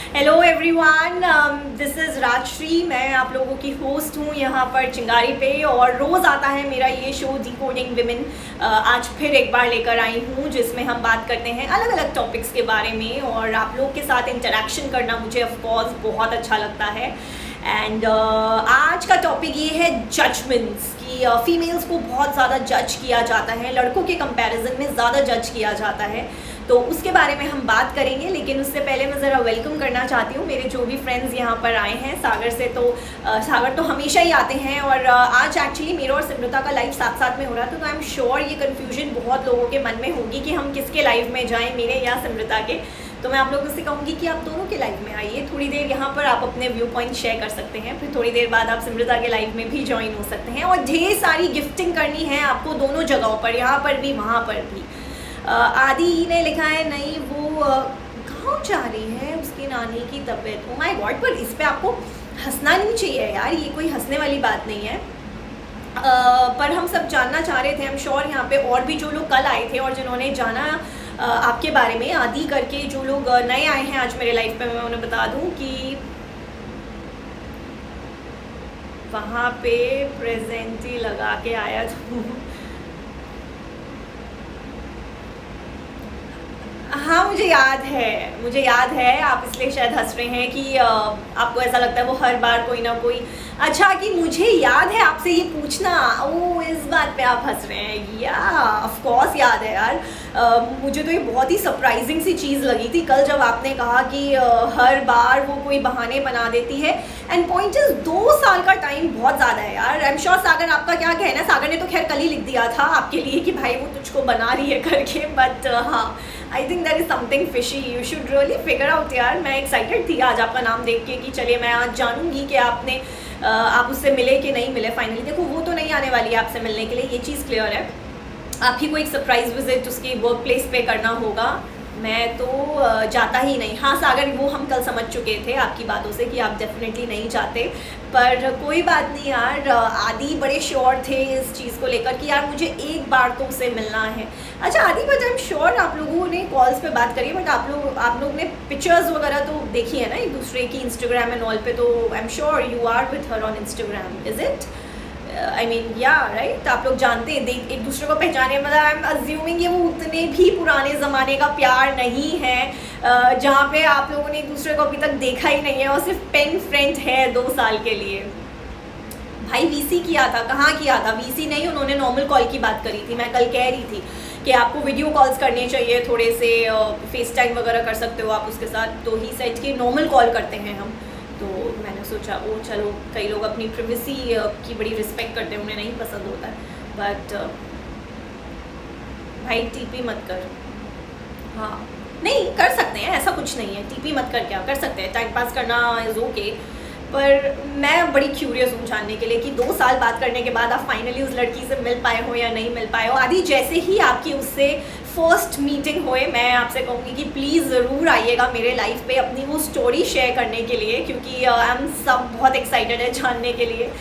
Hello everyone, this is Rajshree. मैं आप लोगों की होस्ट हूँ यहाँ पर चिंगारी पे, और रोज़ आता है मेरा ये शो डिकोडिंग विमेन। आज फिर एक बार लेकर आई हूँ जिसमें हम बात करते हैं अलग अलग टॉपिक्स के बारे में, और आप लोग के साथ इंटरेक्शन करना मुझे ऑफकोर्स बहुत अच्छा लगता है। एंड आज का टॉपिक ये है जजमेंट्स कि फीमेल्स को बहुत ज़्यादा जज किया जाता है, लड़कों के कंपैरिजन में ज़्यादा जज किया जाता है, तो उसके बारे में हम बात करेंगे। लेकिन उससे पहले मैं ज़रा वेलकम करना चाहती हूँ मेरे जो भी फ्रेंड्स यहाँ पर आए हैं सागर से। तो सागर तो हमेशा ही आते हैं, और आज एक्चुअली मेरा और सिमरता का लाइव साथ साथ में हो रहा था, तो आई एम श्योर ये कन्फ्यूजन बहुत लोगों के मन में होगी कि हम किसके लाइव में जाएँ, मेरे या सिमरता के। तो मैं आप लोगों से कहूँगी कि आप दोनों के लाइव में आइए, थोड़ी देर यहाँ पर आप अपने व्यू पॉइंट शेयर कर सकते हैं, फिर थोड़ी देर बाद आप सिमरता के लाइव में भी ज्वाइन हो सकते हैं, और ढेर सारी गिफ्टिंग करनी है आपको दोनों जगहों पर, यहाँ पर भी वहाँ पर भी। आदि ने लिखा है नहीं वो गाँव जा रही है, उसकी नानी की तबीयत। ओ माय गॉड, पर इस पे आपको हंसना नहीं चाहिए यार, ये कोई हंसने वाली बात नहीं है। पर हम सब जानना चाह रहे थे, आई एम श्योर यहाँ पे और भी जो लोग कल आए थे और जिन्होंने जाना आपके बारे में, आदि करके जो लोग नए आए हैं आज मेरे लाइफ पे, मैं उन्हें बता दूं कि वहाँ पे प्रेजेंटी लगा के आया था। हाँ, मुझे याद है। आप इसलिए शायद हंस रहे हैं कि आपको ऐसा लगता है वो हर बार कोई ना कोई। अच्छा, कि मुझे याद है आपसे ये पूछना, ओ इस बात पे आप हंस रहे हैं। या ऑफ कोर्स याद है यार। मुझे तो ये बहुत ही सरप्राइजिंग सी चीज़ लगी थी कल जब आपने कहा कि हर बार वो कोई बहाने बना देती है। एंड पॉइंट इज 2 साल का टाइम बहुत ज़्यादा है यार। आई एम श्योर सागर आपका क्या कहना है। सागर ने तो खैर कल ही लिख दिया था आपके लिए कि भाई वो तुझको बना रही है करके, बट हाँ, आई think that is something fishy, you should really figure out यार। मैं एक्साइटेड थी आज आपका नाम देख के कि चलिए मैं आज जानूंगी कि आप उससे मिले कि नहीं मिले फाइनली। देखो वो तो नहीं आने वाली है आपसे मिलने के लिए, ये चीज़ क्लियर है। आप ही को एक सरप्राइज विजिट उसकी वर्क प्लेस पे करना होगा, मैं तो जाता ही नहीं। हाँ सागर, वो हम कल समझ चुके थे आपकी बातों से कि आप डेफिनेटली नहीं जाते, पर कोई बात नहीं यार। आदि बड़े श्योर थे इस चीज़ को लेकर कि यार मुझे एक बार तो उससे मिलना है। अच्छा आदि, बट आई एम श्योर आप लोगों ने कॉल्स पे बात करी, बट आप लोग ने पिक्चर्स वगैरह तो देखी है ना एक दूसरे की इंस्टाग्राम एंड ऑल पे, तो I am sure you are with her on Instagram, is it? I mean yeah right, आप लोग जानते हैं, एक दूसरे को पहचाने, मतलब आई एम अज्यूमिंग ये वो उतने भी पुराने ज़माने का प्यार नहीं है जहाँ पे आप लोगों ने एक दूसरे को अभी तक देखा ही नहीं है और सिर्फ पेन फ्रेंड है 2 साल के लिए। भाई वीसी किया था, कहाँ किया था? वीसी नहीं, उन्होंने नॉर्मल कॉल की बात करी थी। मैं कल कह रही थी कि आपको वीडियो कॉल्स करने चाहिए, थोड़े से फेस टाइम वगैरह कर सकते हो आप उसके साथ, तो ही सेट कि नॉर्मल कॉल करते हैं हम। तो मैंने सोचा ओ चलो, कई लोग अपनी प्रिवेसी की बड़ी रिस्पेक्ट करते हैं, उन्हें नहीं पसंद होता है, बट भाई टीपी मत कर। हाँ नहीं कर सकते हैं, ऐसा कुछ नहीं है, टीपी मत कर, क्या कर सकते हैं, टाइम पास करना इज़ ओके। पर मैं बड़ी क्यूरियस हूँ जानने के लिए कि 2 साल बात करने के बाद आप फाइनली उस लड़की से मिल पाए हो या नहीं मिल पाए हो। आदि, जैसे ही आपकी उससे फर्स्ट मीटिंग होए, मैं आपसे कहूँगी कि प्लीज़ ज़रूर आइएगा मेरे लाइफ पे अपनी वो स्टोरी शेयर करने के लिए, क्योंकि आई एम सब बहुत एक्साइटेड है जानने के लिए।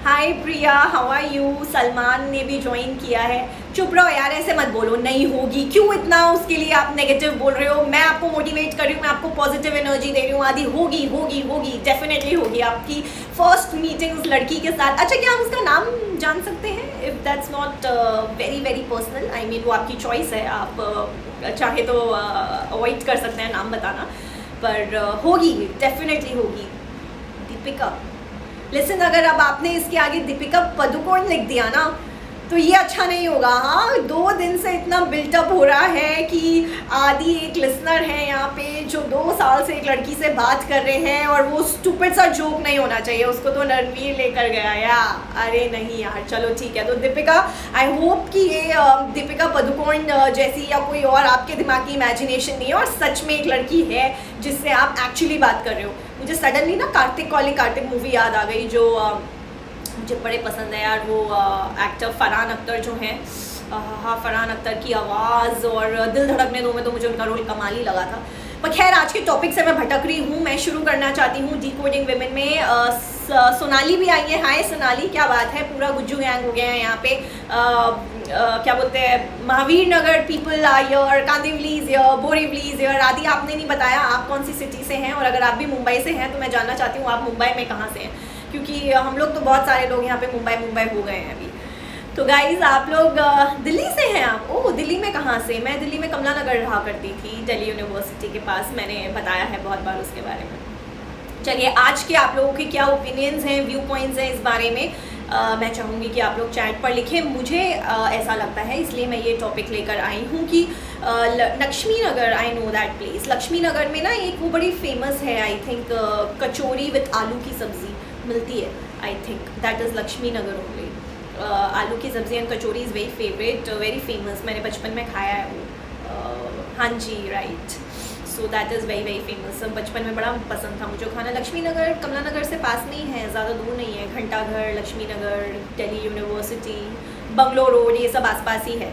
हाय प्रिया, हाउ आर यू? सलमान ने भी ज्वाइन किया है। चुप रहो यार, ऐसे मत बोलो, नहीं होगी। क्यों इतना उसके लिए आप नेगेटिव बोल रहे हो? मैं आपको मोटिवेट कर रही हूँ, मैं आपको पॉजिटिव एनर्जी दे रही हूँ। आदि, होगी होगी होगी, डेफिनेटली होगी आपकी फर्स्ट मीटिंग उस लड़की के साथ। अच्छा, क्या हम उसका नाम जान सकते हैं? If that's not very very personal, I mean वो आपकी चॉइस है, आप चाहे तो अवॉइड कर सकते हैं नाम बताना, पर होगी, डेफिनेटली होगी। दीपिका, लिसन, अगर अब आपने इसके आगे दीपिका पदुकोण लिख दिया ना तो ये अच्छा नहीं होगा। हाँ, 2 दिन से इतना बिल्टअप हो रहा है कि आदि एक लिसनर है यहाँ पे जो 2 साल से एक लड़की से बात कर रहे हैं, और वो स्टूपिड सा जोक नहीं होना चाहिए, उसको तो रणवीर लेकर गया या अरे नहीं यार, चलो ठीक है। तो दीपिका, आई होप कि ये दीपिका पदुकोण जैसी या कोई और आपके दिमाग की इमेजिनेशन नहीं है, और सच में एक लड़की है जिससे आप एक्चुअली बात कर रहे हो। मुझे सडनली ना कार्तिक कॉलिंग कार्तिक मूवी याद आ गई, जो मुझे बड़े पसंद है यार। वो एक्टर फरहान अख्तर जो हैं, हाँ फरहान अख्तर की आवाज़ और दिल धड़कने दो में तो मुझे उनका रोल कमाल ही लगा था। पर खैर, आज के टॉपिक से मैं भटक रही हूँ। मैं शुरू करना चाहती हूँ डिकोडिंग विमेन में। सोनाली भी आई है। हाय सोनाली, क्या बात है, पूरा गुज्जू गैंग हो गया है यहाँ पे। क्या बोलते हैं, Mahavir Nagar people are your, Kandivali is your, Borivali is your. Aadi आपने नहीं बताया आप कौन सी सिटी से हैं, और अगर आप भी मुंबई से हैं तो मैं जानना चाहती हूँ आप मुंबई में कहाँ से हैं, क्योंकि हम लोग तो बहुत सारे लोग यहाँ पे मुंबई हो गए हैं अभी। तो गाइज़ आप लोग दिल्ली से हैं आप? ओह दिल्ली में कहाँ से? मैं दिल्ली में कमला नगर रहा करती थी, दिल्ली यूनिवर्सिटी के पास, मैंने बताया है बहुत बार उसके बारे में। चलिए आज के आप लोगों के क्या ओपिनियंस हैं, व्यू पॉइंट्स हैं इस बारे में, मैं चाहूँगी कि आप लोग चैट पर लिखें। मुझे ऐसा लगता है, इसलिए मैं ये टॉपिक लेकर आई हूँ कि Lakshmi Nagar, I know that place, Lakshmi Nagar में ना एक वो बड़ी फेमस है, आई थिंक कचौरी विथ आलू की सब्ज़ी मिलती है, I think that is Lakshmi Nagar only. आलू की सब्ज़ी and kachori is very favourite, very famous, मैंने बचपन में खाया है वो। हाँ जी right, so that is very very famous, बचपन में बड़ा पसंद था मुझे खाना। लक्ष्मी नगर कमला नगर से पास नहीं है, ज़्यादा दूर नहीं है, घंटाघर, लक्ष्मी नगर, दिल्ली यूनिवर्सिटी, बंगलो रोड, ये सब आसपास ही है।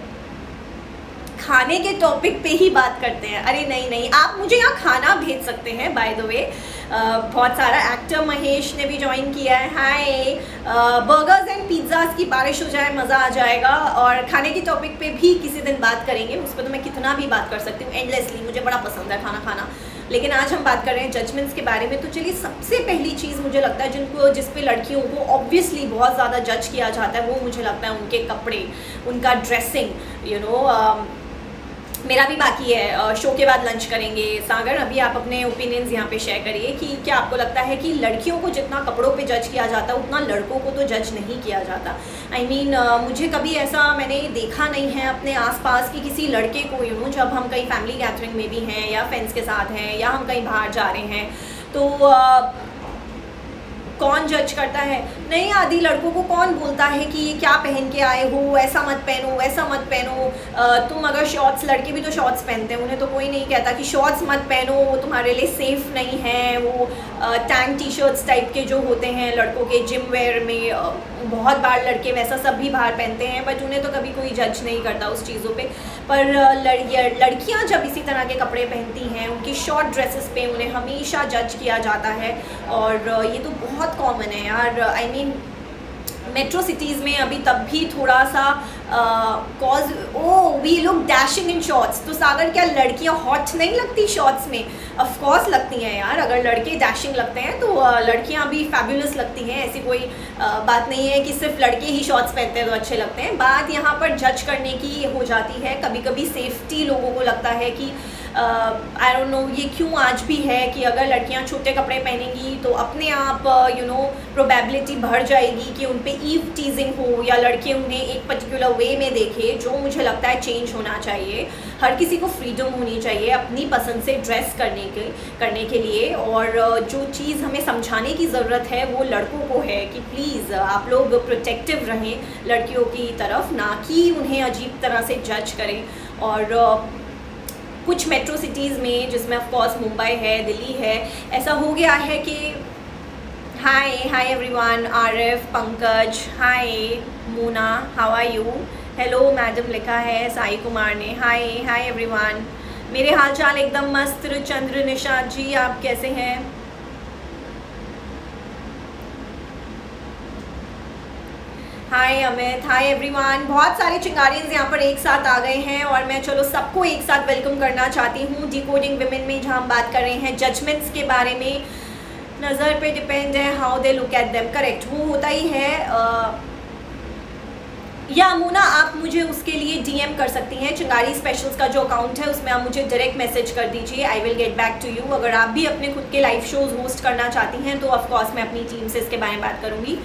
खाने के टॉपिक पे ही बात करते हैं? अरे नहीं, आप मुझे यहाँ खाना भेज सकते हैं बाय द वे। बहुत सारा एक्टर महेश ने भी ज्वाइन किया है, हाय। बर्गर्स एंड पिज़्ज़ाज की बारिश हो जाए, मज़ा आ जाएगा। और खाने के टॉपिक पे भी किसी दिन बात करेंगे, उस पर तो मैं कितना भी बात कर सकती हूँ एंडलेसली, मुझे बड़ा पसंद है खाना खाना। लेकिन आज हम बात कर रहे हैं जजमेंट्स के बारे में। तो चलिए सबसे पहली चीज़ मुझे लगता है जिस पे लड़कियों को ऑब्वियसली बहुत ज़्यादा जज किया जाता है, वो मुझे लगता है उनके कपड़े, उनका ड्रेसिंग, यू नो। मेरा भी बाकी है, शो के बाद लंच करेंगे। सागर अभी आप अपने ओपिनियंस यहाँ पे शेयर करिए कि क्या आपको लगता है कि लड़कियों को जितना कपड़ों पे जज किया जाता है उतना लड़कों को तो जज नहीं किया जाता। आई मीन मुझे कभी ऐसा मैंने देखा नहीं है अपने आसपास कि किसी लड़के को, यू नो, जब हम कहीं फैमिली गैदरिंग में भी हैं या फ्रेंड्स के साथ हैं या हम कहीं बाहर जा रहे हैं तो कौन जज करता है? नहीं, आदि लड़कों को कौन बोलता है कि ये क्या पहन के आए हो, ऐसा मत पहनो, वैसा मत पहनो। तुम अगर शॉर्ट्स, लड़के भी तो शॉर्ट्स पहनते हैं, उन्हें तो कोई नहीं कहता कि शॉर्ट्स मत पहनो, वो तुम्हारे लिए सेफ़ नहीं है। वो टैंक टी शर्ट्स टाइप के जो होते हैं लड़कों के जिम वेयर में, बहुत बार लड़के वैसा सब भी बाहर पहनते हैं, बट उन्हें तो कभी कोई जज नहीं करता उस चीज़ों पे। पर लड़कियां जब इसी तरह के कपड़े पहनती हैं, उनकी शॉर्ट ड्रेसेस पे उन्हें हमेशा जज किया जाता है। और ये तो बहुत कॉमन है यार। आई मीन मेट्रो सिटीज़ में अभी तब भी थोड़ा सा cause we look dashing in shorts. तो सागर क्या लड़कियां हॉट नहीं लगती शॉर्ट्स में? ऑफ कोर्स लगती हैं यार। अगर लड़के डैशिंग लगते हैं तो लड़कियां भी फैबुलस लगती हैं। ऐसी कोई बात नहीं है कि सिर्फ लड़के ही शॉर्ट्स पहनते हैं तो अच्छे लगते हैं। बात यहाँ पर जज करने की हो जाती है। कभी कभी सेफ्टी लोगों को लगता है कि आई डोंट नो ये क्यों आज भी है कि अगर लड़कियां छोटे कपड़े पहनेंगी तो अपने आप यू नो प्रोबेबिलिटी बढ़ जाएगी कि उन पे ईव टीजिंग हो या लड़के उन्हें एक पर्टिकुलर वे में देखे, जो मुझे लगता है चेंज होना चाहिए। हर किसी को फ्रीडम होनी चाहिए अपनी पसंद से ड्रेस करने के लिए। और जो चीज़ हमें समझाने की ज़रूरत है वो लड़कों को है कि प्लीज़ आप लोग प्रोटेक्टिव रहें लड़कियों की तरफ, ना कि उन्हें अजीब तरह से जज करें। और कुछ मेट्रो सिटीज़ में, जिसमें ऑफ कोर्स मुंबई है, दिल्ली है, ऐसा हो गया है कि hi everyone, Arif, Pankaj, hi Mona, how are you, hello madam लिखा है साई कुमार ने, हाय एवरीवन। मेरे हाल चाल एकदम मस्त। चंद्र निशाद जी आप कैसे हैं? हाय अमित, हाय एवरीवन। बहुत सारे चिंगारियंस यहाँ पर एक साथ आ गए हैं और मैं चलो सबको एक साथ वेलकम करना चाहती हूँ डिकोडिंग विमेन में, जहाँ हम बात कर रहे हैं जजमेंट्स के बारे में। नज़र पे डिपेंड है how they look at them, correct, वो होता ही है। या मुना आप मुझे उसके लिए डीएम कर सकती हैं। चिंगारी स्पेशल्स का जो अकाउंट है उसमें आप मुझे डायरेक्ट मैसेज कर दीजिए, I will get back to you. अगर आप भी अपने खुद के लाइव शोज होस्ट करना चाहती हैं तो ऑफकोर्स मैं अपनी टीम से इसके बारे में बात करूँगी।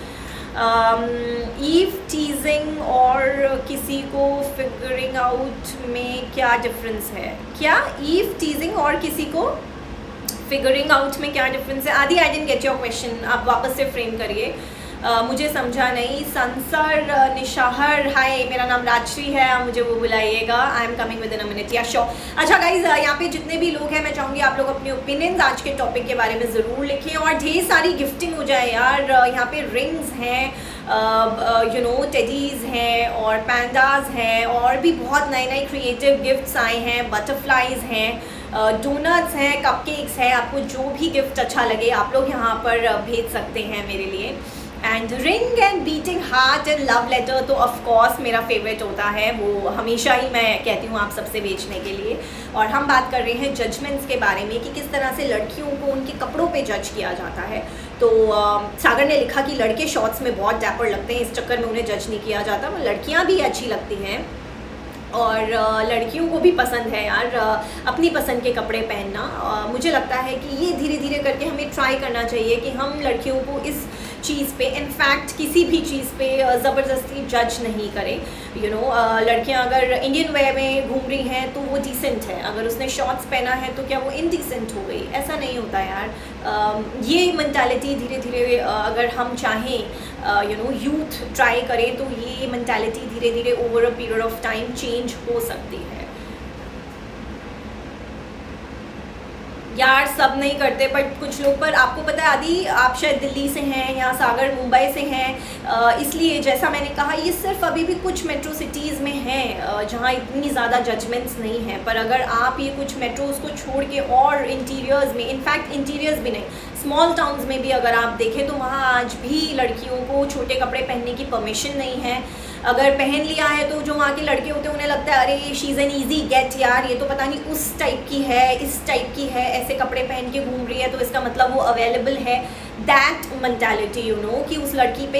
ईव टीजिंग और किसी को फिगरिंग आउट में क्या डिफरेंस है? क्या ईव टीजिंग और किसी को फिगरिंग आउट में क्या डिफरेंस है? आदि, I didn't get your question, आप वापस से फ्रेम करिए। मुझे समझा नहीं। संसर निशाहर, हाय, मेरा नाम राजश्री है, आप मुझे वो बुलाइएगा। I am coming with in a minute, yeah sure. अच्छा गाइज, यहाँ पे जितने भी लोग हैं मैं चाहूँगी आप लोग अपने ओपिनियंस आज के टॉपिक के बारे में ज़रूर लिखें और ढेर सारी गिफ्टिंग हो जाए यार। यहाँ पे रिंग्स हैं, यू नो, टेडीज़ हैं और पैंडाज हैं और भी बहुत नए नए क्रिएटिव गिफ्ट्स आए हैं, बटरफ्लाइज हैं, डोनट्स हैं, कपकेक्स हैं। आपको जो भी गिफ्ट अच्छा लगे आप लोग यहाँ पर भेज सकते हैं मेरे लिए। And ring and beating heart and love letter तो ऑफ कोर्स मेरा फेवरेट होता है, वो हमेशा ही मैं कहती हूँ आप सबसे बेचने के लिए। और हम बात कर रहे हैं जजमेंट्स के बारे में कि किस तरह से लड़कियों को उनके कपड़ों पे जज किया जाता है। तो सागर ने लिखा कि लड़के शॉर्ट्स में बहुत डैपर लगते हैं, इस चक्कर में उन्हें जज नहीं किया जाता। वो लड़कियाँ भी अच्छी लगती हैं और लड़कियों को भी पसंद है यार अपनी पसंद के कपड़े पहनना। मुझे लगता है कि ये धीरे धीरे करके हमें ट्राई करना चाहिए कि हम लड़कियों को इस चीज़ पे, इनफैक्ट किसी भी चीज़ पे ज़बरदस्ती जज नहीं करें। लड़कियां अगर इंडियन वे में घूम रही हैं तो वो डिसेंट है, अगर उसने शॉर्ट्स पहना है तो क्या वो इनडिसेंट हो गई? ऐसा नहीं होता यार। ये मेंटालिटी धीरे धीरे अगर हम चाहें यूथ ट्राई करें तो ये मेंटालिटी धीरे धीरे over a period of time change हो सकती है। यार सब नहीं करते बट कुछ लोग, पर आपको पता है आदि, आप शायद दिल्ली से हैं या सागर मुंबई से हैं, इसलिए जैसा मैंने कहा ये सिर्फ अभी भी कुछ मेट्रो सिटीज़ में हैं जहाँ इतनी ज़्यादा जजमेंट्स नहीं हैं। पर अगर आप ये कुछ मेट्रोज़ को छोड़ के और इंटीरियर्स में, इनफैक्ट इंटीरियर्स भी नहीं, स्मॉल टाउन्स में भी अगर आप देखें तो वहाँ आज भी लड़कियों को छोटे कपड़े पहनने की परमिशन नहीं है। अगर पहन लिया है तो जो वहाँ के लड़के होते हैं उन्हें लगता है अरे she is an easy get यार, ये तो पता नहीं उस टाइप की है, इस टाइप की है, ऐसे कपड़े पहन के घूम रही है तो इसका मतलब वो अवेलेबल है। दैट मेंटालिटी कि उस लड़की पे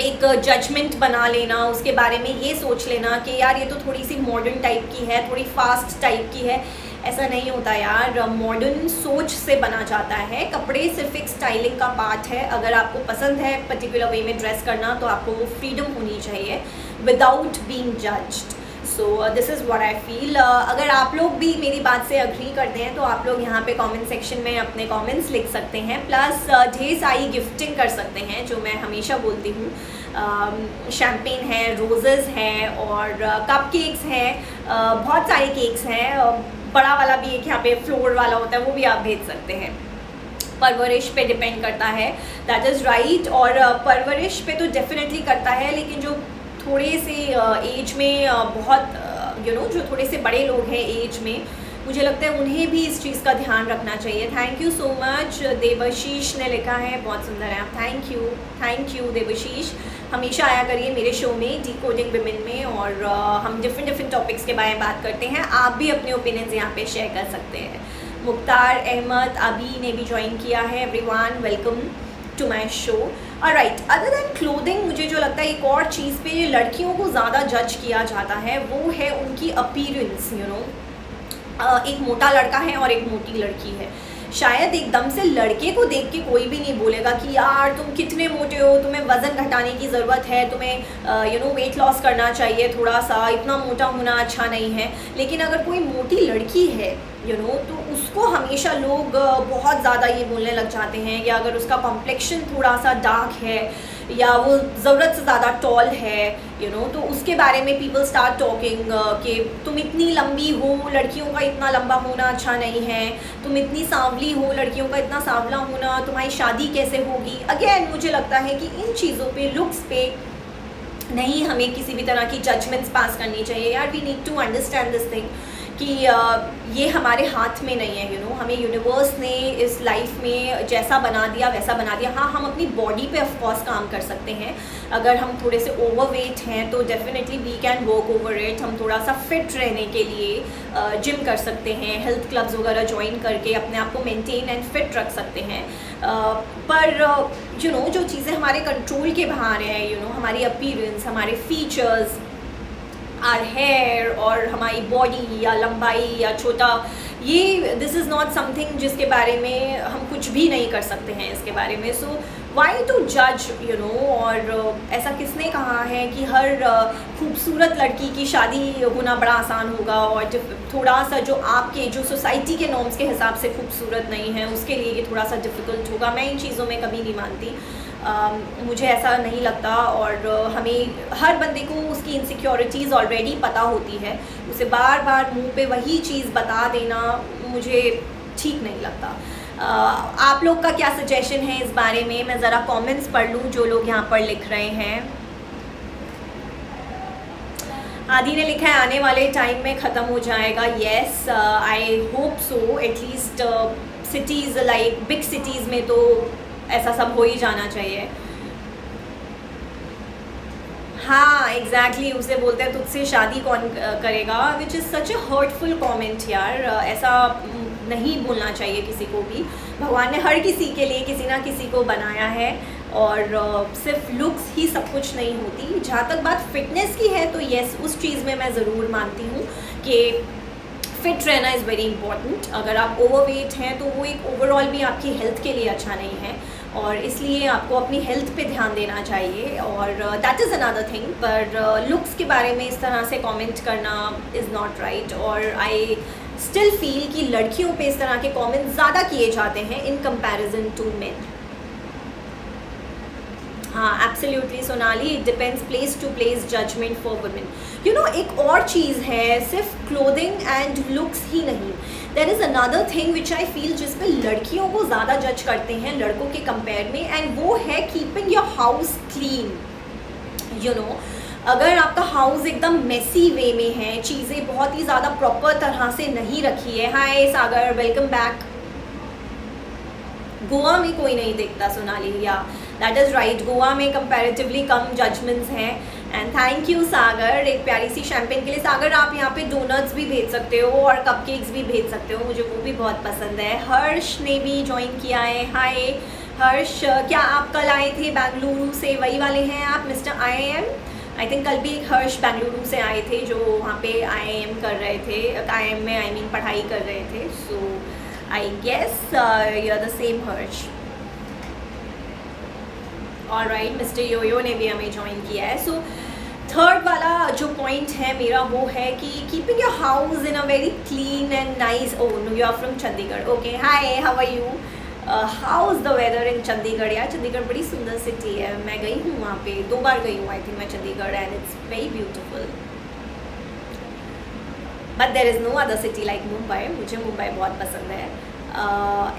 एक जजमेंट बना लेना, उसके बारे में ये सोच लेना कि यार ये तो थोड़ी सी मॉडर्न टाइप की है, थोड़ी फास्ट टाइप की है। ऐसा नहीं होता यार, मॉडर्न सोच से बना जाता है। कपड़े सिर्फ एक स्टाइलिंग का पार्ट है। अगर आपको पसंद है पर्टिकुलर वे में ड्रेस करना तो आपको वो फ्रीडम होनी चाहिए without being judged. So this is what I feel. अगर आप लोग भी मेरी बात से अग्री करते हैं तो आप लोग यहाँ पे कमेंट सेक्शन में अपने कमेंट्स लिख सकते हैं, प्लस ढेर सारी गिफ्टिंग कर सकते हैं जो मैं हमेशा बोलती हूँ। शैम्पेन है, रोजेज़ हैं और कप केक्स हैं, बहुत सारे केक्स हैं। बड़ा वाला भी एक यहाँ पे फ्लोर वाला होता है, वो भी आप भेज सकते हैं। परवरिश पे डिपेंड करता है, दैट इज़ राइट। और परवरिश पे तो डेफिनेटली करता है, लेकिन जो थोड़े से एज में बहुत जो थोड़े से बड़े लोग हैं एज में, मुझे लगता है उन्हें भी इस चीज़ का ध्यान रखना चाहिए। Thank you so much. Devashish ने लिखा है, बहुत सुंदर है आप, थैंक यू देवशीष। हमेशा आया करिए मेरे शो में डिकोडिंग विमेन में, और हम डिफरेंट टॉपिक्स के बारे में बात करते हैं। आप भी अपने ओपिनियंस यहाँ पे शेयर कर सकते हैं। मुख्तार अहमद अभी ने भी ज्वाइन किया है। Everyone welcome to my show. Alright, other than clothing मुझे जो लगता है एक और चीज़ पे लड़कियों को ज़्यादा जज किया जाता है वो है उनकी अपीयरेंस। एक मोटा लड़का है और एक मोटी लड़की है, शायद एकदम से लड़के को देख के कोई भी नहीं बोलेगा कि यार तुम कितने मोटे हो, तुम्हें वज़न घटाने की ज़रूरत है, तुम्हें वेट लॉस करना चाहिए थोड़ा सा, इतना मोटा होना अच्छा नहीं है। लेकिन अगर कोई मोटी लड़की है तो उसको हमेशा लोग बहुत ज़्यादा ये बोलने लग जाते हैं, या अगर उसका कॉम्प्लेक्शन थोड़ा सा डार्क है या वो ज़रूरत से ज़्यादा टॉल है तो उसके बारे में पीपल स्टार्ट टॉकिंग कि तुम इतनी लंबी हो, लड़कियों का इतना लंबा होना अच्छा नहीं है, तुम इतनी सांवली हो, लड़कियों का इतना सांवला होना, तुम्हारी शादी कैसे होगी। अगेन मुझे लगता है कि इन चीज़ों पे, लुक्स पे नहीं हमें किसी भी तरह की जजमेंट्स पास करनी चाहिए यार। We need to understand this thing कि ये हमारे हाथ में नहीं है। हमें यूनिवर्स ने इस लाइफ में जैसा बना दिया वैसा बना दिया। हाँ, हम अपनी बॉडी पे ऑफ कोर्स काम कर सकते हैं। अगर हम थोड़े से ओवरवेट हैं तो definitely we can work over it. हम थोड़ा सा फिट रहने के लिए जिम कर सकते हैं, हेल्थ क्लब्स वगैरह ज्वाइन करके अपने आप को मेंटेन एंड फिट रख सकते हैं। पर जो चीज़ें हमारे कंट्रोल के बाहर हैं, हमारी अपीयरेंस, हमारे फीचर्स, आर हेयर और हमारी बॉडी या लंबाई या छोटा, ये दिस इज़ नॉट समथिंग जिसके बारे में हम कुछ भी नहीं कर सकते हैं इसके बारे में। सो वाई टू जज और ऐसा किसने कहा है कि हर खूबसूरत लड़की की शादी होना बड़ा आसान होगा और थोड़ा सा जो आपके जो सोसाइटी के नॉर्म्स के हिसाब से खूबसूरत नहीं है उसके लिए ये थोड़ा सा डिफ़िकल्ट होगा। मैं इन चीज़ों में कभी नहीं मानती। मुझे ऐसा नहीं लगता। और हमें हर बंदे को उसकी इनसिक्योरिटीज़ ऑलरेडी पता होती है, उसे बार बार मुंह पे वही चीज़ बता देना मुझे ठीक नहीं लगता। आप लोग का क्या सजेशन है इस बारे में? मैं ज़रा कमेंट्स पढ़ लूँ जो लोग यहाँ पर लिख रहे हैं। आदि ने लिखा है आने वाले टाइम में ख़त्म हो जाएगा। Yes, I hope so. At least cities like big cities में तो ऐसा सब हो ही जाना चाहिए। हाँ एग्जैक्टली उसे बोलते हैं तुझसे शादी कौन करेगा, which is such a hurtful comment यार। ऐसा नहीं बोलना चाहिए किसी को भी। भगवान ने हर किसी के लिए किसी ना किसी को बनाया है, और सिर्फ लुक्स ही सब कुछ नहीं होती। जहाँ तक बात फिटनेस की है तो येस, उस चीज़ में मैं ज़रूर मानती हूँ कि फिट रहना इज़ वेरी इंपॉर्टेंट। अगर आप ओवरवेट हैं तो वो एक ओवरऑल भी आपकी हेल्थ के लिए अच्छा नहीं है, और इसलिए आपको अपनी हेल्थ पे ध्यान देना चाहिए, और दैट इज़ अनदर थिंग। पर लुक्स के बारे में इस तरह से कमेंट करना इज़ नॉट राइट, और आई स्टिल फील कि लड़कियों पे इस तरह के कमेंट ज़्यादा किए जाते हैं इन कंपैरिजन टू मेन। हाँ absolutely Sonali, it depends place to place judgement for women. You know एक और चीज़ है, सिर्फ क्लोथिंग एंड लुक्स ही नहीं, there is another thing which I feel जिसमें लड़कियों को ज़्यादा जज करते हैं लड़कों के कंपेयर में, एंड वो है keeping your house clean. You know अगर आपका हाउस एकदम मेसी वे में है, चीज़ें बहुत ही ज़्यादा प्रॉपर तरह से नहीं रखी है। हाय सागर, वेलकम बैक। गोवा में कोई नहीं देखता सोनाली, या दैट इज़ राइट, गोवा में कंपैरेटिवली कम जजमेंट्स हैं। एंड थैंक यू सागर एक प्यारी सी शैम्पेन के लिए। सागर आप यहाँ पे डोनट्स भी भेज सकते हो और कपकेक्स भी भेज सकते हो, मुझे वो भी बहुत पसंद है। हर्ष ने भी ज्वाइन किया है, हाय हर्ष। क्या आप कल आए थे बेंगलुरु से, वही वाले हैं आप मिस्टर IIM? आई थिंक कल भी एक हर्ष बेंगलुरु से आए थे जो वहाँ पे IIM कर रहे थे, IIM में आई मीन पढ़ाई कर रहे थे। So I guess you are the same Harsh. Alright, mister Yoyo ने भी हमें ज्वाइन किया है। सो थर्ड वाला जो पॉइंट है मेरा वो है कि keeping your house in a very clean and nice. Oh no, you are from Chandigarh, okay. Hi, how are you? How is the weather in Chandigarh? यार चंडीगढ़ बड़ी सुंदर सिटी है, मैं गई हूँ वहाँ पे 2 बार गई हूँ आई थिंक मैं Chandigarh, and it's very beautiful. But there is no other city like Mumbai, मुझे मुंबई बहुत पसंद है।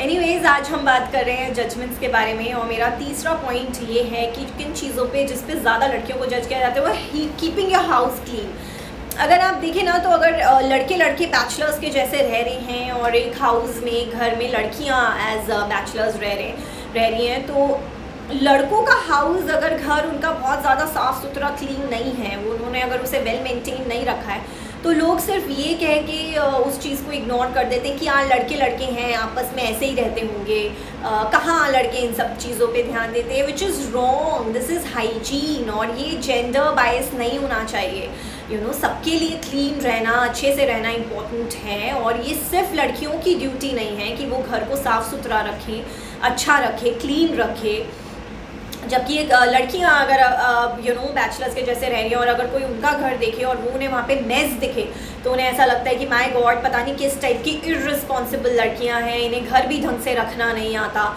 एनीवेज आज हम बात कर रहे हैं जजमेंट्स के बारे में, और मेरा तीसरा पॉइंट ये है कि किन चीज़ों पे जिस पे ज़्यादा लड़कियों को जज किया जाता है वो है कीपिंग योर हाउस क्लीन। अगर आप देखें ना तो अगर लड़के लड़के बैचलर्स के जैसे रह रहे हैं और एक हाउस में घर में लड़कियां एज बैचलर्स रह रही हैं, तो लड़कों का हाउस अगर घर उनका बहुत ज़्यादा साफ़ सुथरा क्लीन नहीं है, वो उन्होंने अगर उसे वेल मेंटेन नहीं रखा है, तो लोग सिर्फ ये कह के उस चीज़ को इग्नोर कर देते हैं कि हाँ लड़के लड़के हैं आपस में ऐसे ही रहते होंगे, कहाँ लड़के इन सब चीज़ों पे ध्यान देते हैं, which is wrong. This is hygiene, और ये जेंडर बायस नहीं होना चाहिए। यू नो सबके लिए क्लीन रहना, अच्छे से रहना इम्पोर्टेंट है, और ये सिर्फ लड़कियों की ड्यूटी नहीं है कि वो घर को साफ़ सुथरा रखें, अच्छा रखें, क्लीन रखें। जबकि एक लड़कियां अगर यू नो बैचलर्स के जैसे रह रही हैं और अगर कोई उनका घर देखे और वो उन्हें वहाँ पे मेस दिखे तो उन्हें ऐसा लगता है कि माय गॉड पता नहीं किस टाइप की इर्रिस्पॉन्सिबल लड़कियां हैं, इन्हें घर भी ढंग से रखना नहीं आता,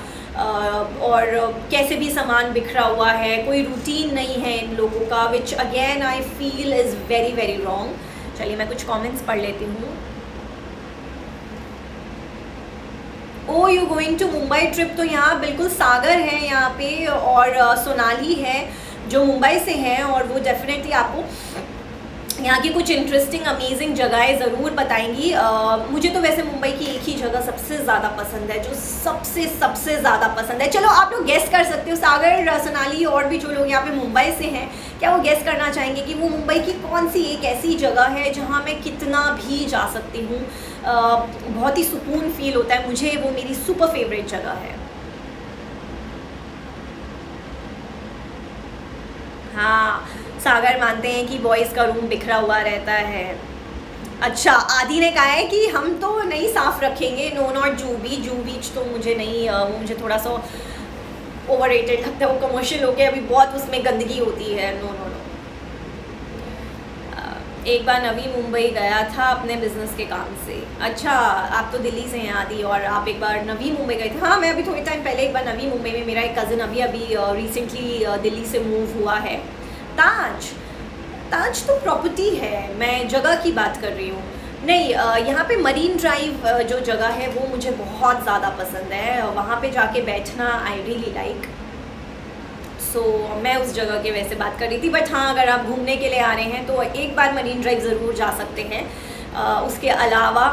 और कैसे भी सामान बिखरा हुआ है, कोई रूटीन नहीं है इन लोगों का, which again I feel is very very wrong. चलिए मैं कुछ कॉमेंट्स पढ़ लेती हूँ। Oh you going to Mumbai trip, तो यहाँ बिल्कुल सागर है यहाँ पे और सोनाली है जो मुंबई से हैं, और वो डेफिनेटली आपको यहाँ की कुछ इंटरेस्टिंग अमेजिंग जगहें ज़रूर बताएंगी। मुझे तो वैसे मुंबई की एक ही जगह सबसे ज़्यादा पसंद है, जो सबसे ज़्यादा पसंद है। चलो आप लोग गेस कर सकते हो, सागर, सोनाली और भी जो लोग यहाँ पे मुंबई से हैं, क्या वो गेस करना चाहेंगे कि वो मुंबई की कौन सी एक ऐसी जगह है जहाँ मैं कितना भी जा सकती हूँ, बहुत ही सुकून फील होता है मुझे, वो मेरी सुपर फेवरेट जगह है। हाँ सागर मानते हैं कि बॉयज़ का रूम बिखरा हुआ रहता है। अच्छा, आदि ने कहा है कि हम तो नहीं साफ़ रखेंगे, नो नॉट जू बीच तो मुझे नहीं, वो मुझे थोड़ा सा ओवररेटेड लगता है, वो कमर्शियल हो गया, अभी बहुत उसमें गंदगी होती है, नो नो नो। एक बार नवी मुंबई गया था अपने बिज़नेस के काम से। अच्छा, आप तो दिल्ली से हैं आदि, और आप एक बार नवी मुंबई गए थे। हाँ मैं अभी थोड़ी टाइम पहले एक बार नवी मुंबई में, मेरा एक कज़न अभी रिसेंटली दिल्ली से मूव हुआ है। ताज तो प्रॉपर्टी है, मैं जगह की बात कर रही हूँ। नहीं, यहाँ पे मरीन ड्राइव जो जगह है वो मुझे बहुत ज़्यादा पसंद है, वहाँ पे जाके बैठना आई रियली लाइक। सो मैं उस जगह के वैसे बात कर रही थी। बट हाँ, अगर आप घूमने के लिए आ रहे हैं तो एक बार मरीन ड्राइव ज़रूर जा सकते हैं। उसके अलावा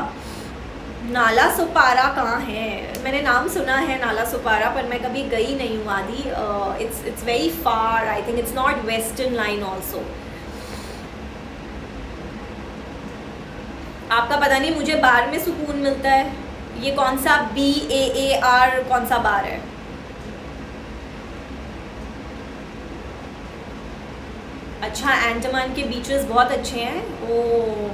नाला सुपारा कहाँ है? मैंने नाम सुना है नाला सुपारा, पर मैं कभी गई नहीं हूँ आदि। It's very far, I think it's not western line also. आपका पता नहीं, मुझे बार में सुकून मिलता है। ये कौन सा BAAR कौन सा बार है? अच्छा, अंडमान के बीचेस बहुत अच्छे हैं। ओ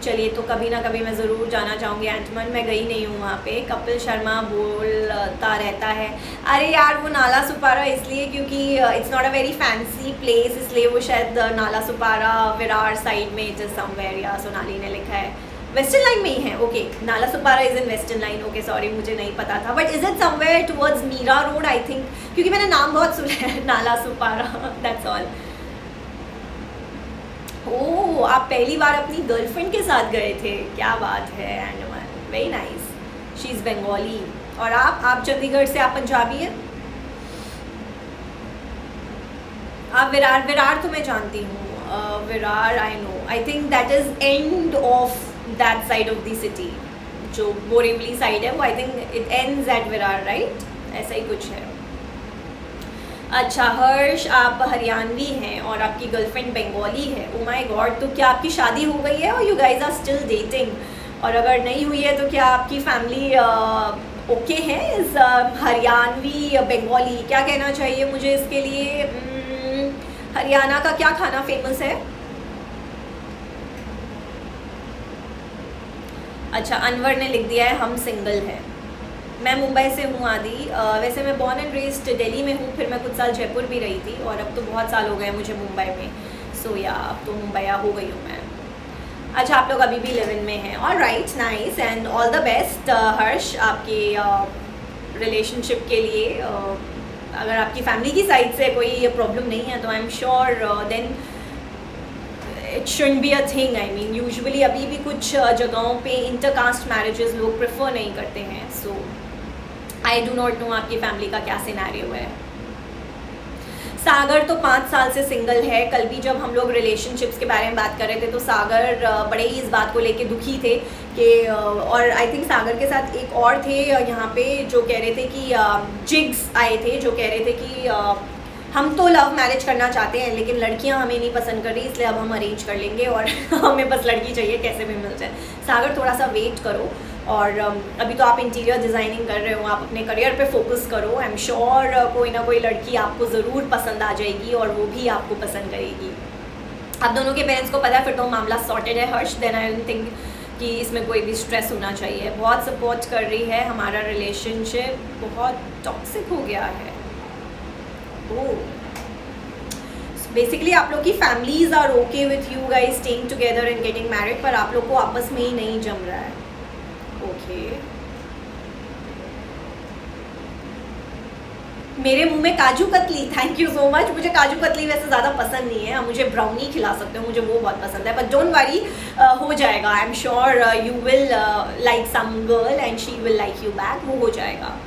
चलिए, तो कभी ना कभी मैं ज़रूर जाना चाहूँगी अंडमान। मैं गई नहीं हूँ वहाँ पे। कपिल शर्मा बोलता रहता है, अरे यार वो नाला सुपारा इसलिए क्योंकि it's not a very fancy place, इसलिए वो शायद नाला सुपारा विरार साइड में इट इज समवेयर, या सोनाली ने लिखा है वेस्टर्न लाइन में ही है। Okay, Nala Sopara is in western line. Okay sorry, मुझे नहीं पता था। But is it somewhere towards Mira Road I think, क्योंकि मैंने नाम बहुत सुना है नाला सुपारा, दैट्स ऑल। ओह, आप पहली बार अपनी गर्लफ्रेंड के साथ गए थे, क्या बात है। Andaman, very nice. She is Bengali. और आप चंडीगढ़ से, आप पंजाबी हैं? आप विरार तो मैं जानती हूँ। Virar I know, I think that is end of that side of the city. जो बोरीवली साइड है वो I think it ends at Virar, right? ऐसा ही कुछ है। अच्छा हर्ष, आप हरियाणवी हैं और आपकी गर्लफ्रेंड बंगाली है। ओ माय गॉड, तो क्या आपकी शादी हो गई है और you guys are still dating? और अगर नहीं हुई है तो क्या आपकी फैमिली ओके है इस हरियाणवी बंगाली? क्या कहना चाहिए मुझे इसके लिए? हरियाणा का क्या खाना फेमस है? अच्छा, अनवर ने लिख दिया है हम सिंगल हैं। मैं मुंबई से हूँ आदि। वैसे मैं बॉर्न एंड रेस्ड दिल्ली में हूँ, फिर मैं कुछ साल जयपुर भी रही थी, और अब तो बहुत साल हो गए मुझे मुंबई में। सो या अब तो मुंबईया हो गई हूँ मैं। अच्छा, आप लोग अभी भी लिव इन में हैं। All right, nice and all the best Harsh आपके रिलेशनशिप के लिए। अगर आपकी फैमिली की साइड से कोई प्रॉब्लम नहीं है तो I am sure then it shouldn't be a thing. I mean usually अभी भी कुछ जगहों पे इंटरकास्ट मैरिजेस लोग प्रेफर नहीं करते हैं। सो आई डू नॉट नो आपकी फैमिली का क्या सिनेरियो है। सागर तो 5 साल से सिंगल है। कल भी जब हम लोग रिलेशनशिप्स के बारे में बात कर रहे थे तो सागर बड़े ही इस बात को लेके दुखी थे कि और आई थिंक सागर के साथ एक और थे यहाँ पे जो कह रहे थे कि जिग्स आए थे जो कह रहे थे कि हम तो लव मैरिज करना चाहते हैं लेकिन लड़कियां हमें नहीं पसंद कर रही, इसलिए अब हम अरेंज कर लेंगे और हमें बस लड़की चाहिए कैसे भी मिल जाए। सागर थोड़ा सा वेट करो। और अभी तो आप इंटीरियर डिज़ाइनिंग कर रहे हो, आप अपने करियर पे फोकस करो। आई एम श्योर कोई ना कोई लड़की आपको ज़रूर पसंद आ जाएगी और वो भी आपको पसंद करेगी। आप दोनों के पेरेंट्स को पता है, फिर तो मामला सॉर्टेड है हर्ष। देन आई डोंट थिंक कि इसमें कोई भी स्ट्रेस होना चाहिए। बहुत सपोर्ट कर रही है, हमारा रिलेशनशिप बहुत टॉक्सिक हो गया है। बेसिकली आप लोग की families are okay with you guys staying together and getting married, पर आप लोग को आपस में ही नहीं जम रहा है। ओके मेरे मुंह में kaju katli, thank you so much. मुझे काजू कतली वैसे ज़्यादा पसंद नहीं है, मुझे ब्राउनी खिला सकते हो, मुझे वो बहुत पसंद है। बट डोंट वरी, हो जाएगा। I am sure you will like some girl and she will like you back, वो हो जाएगा।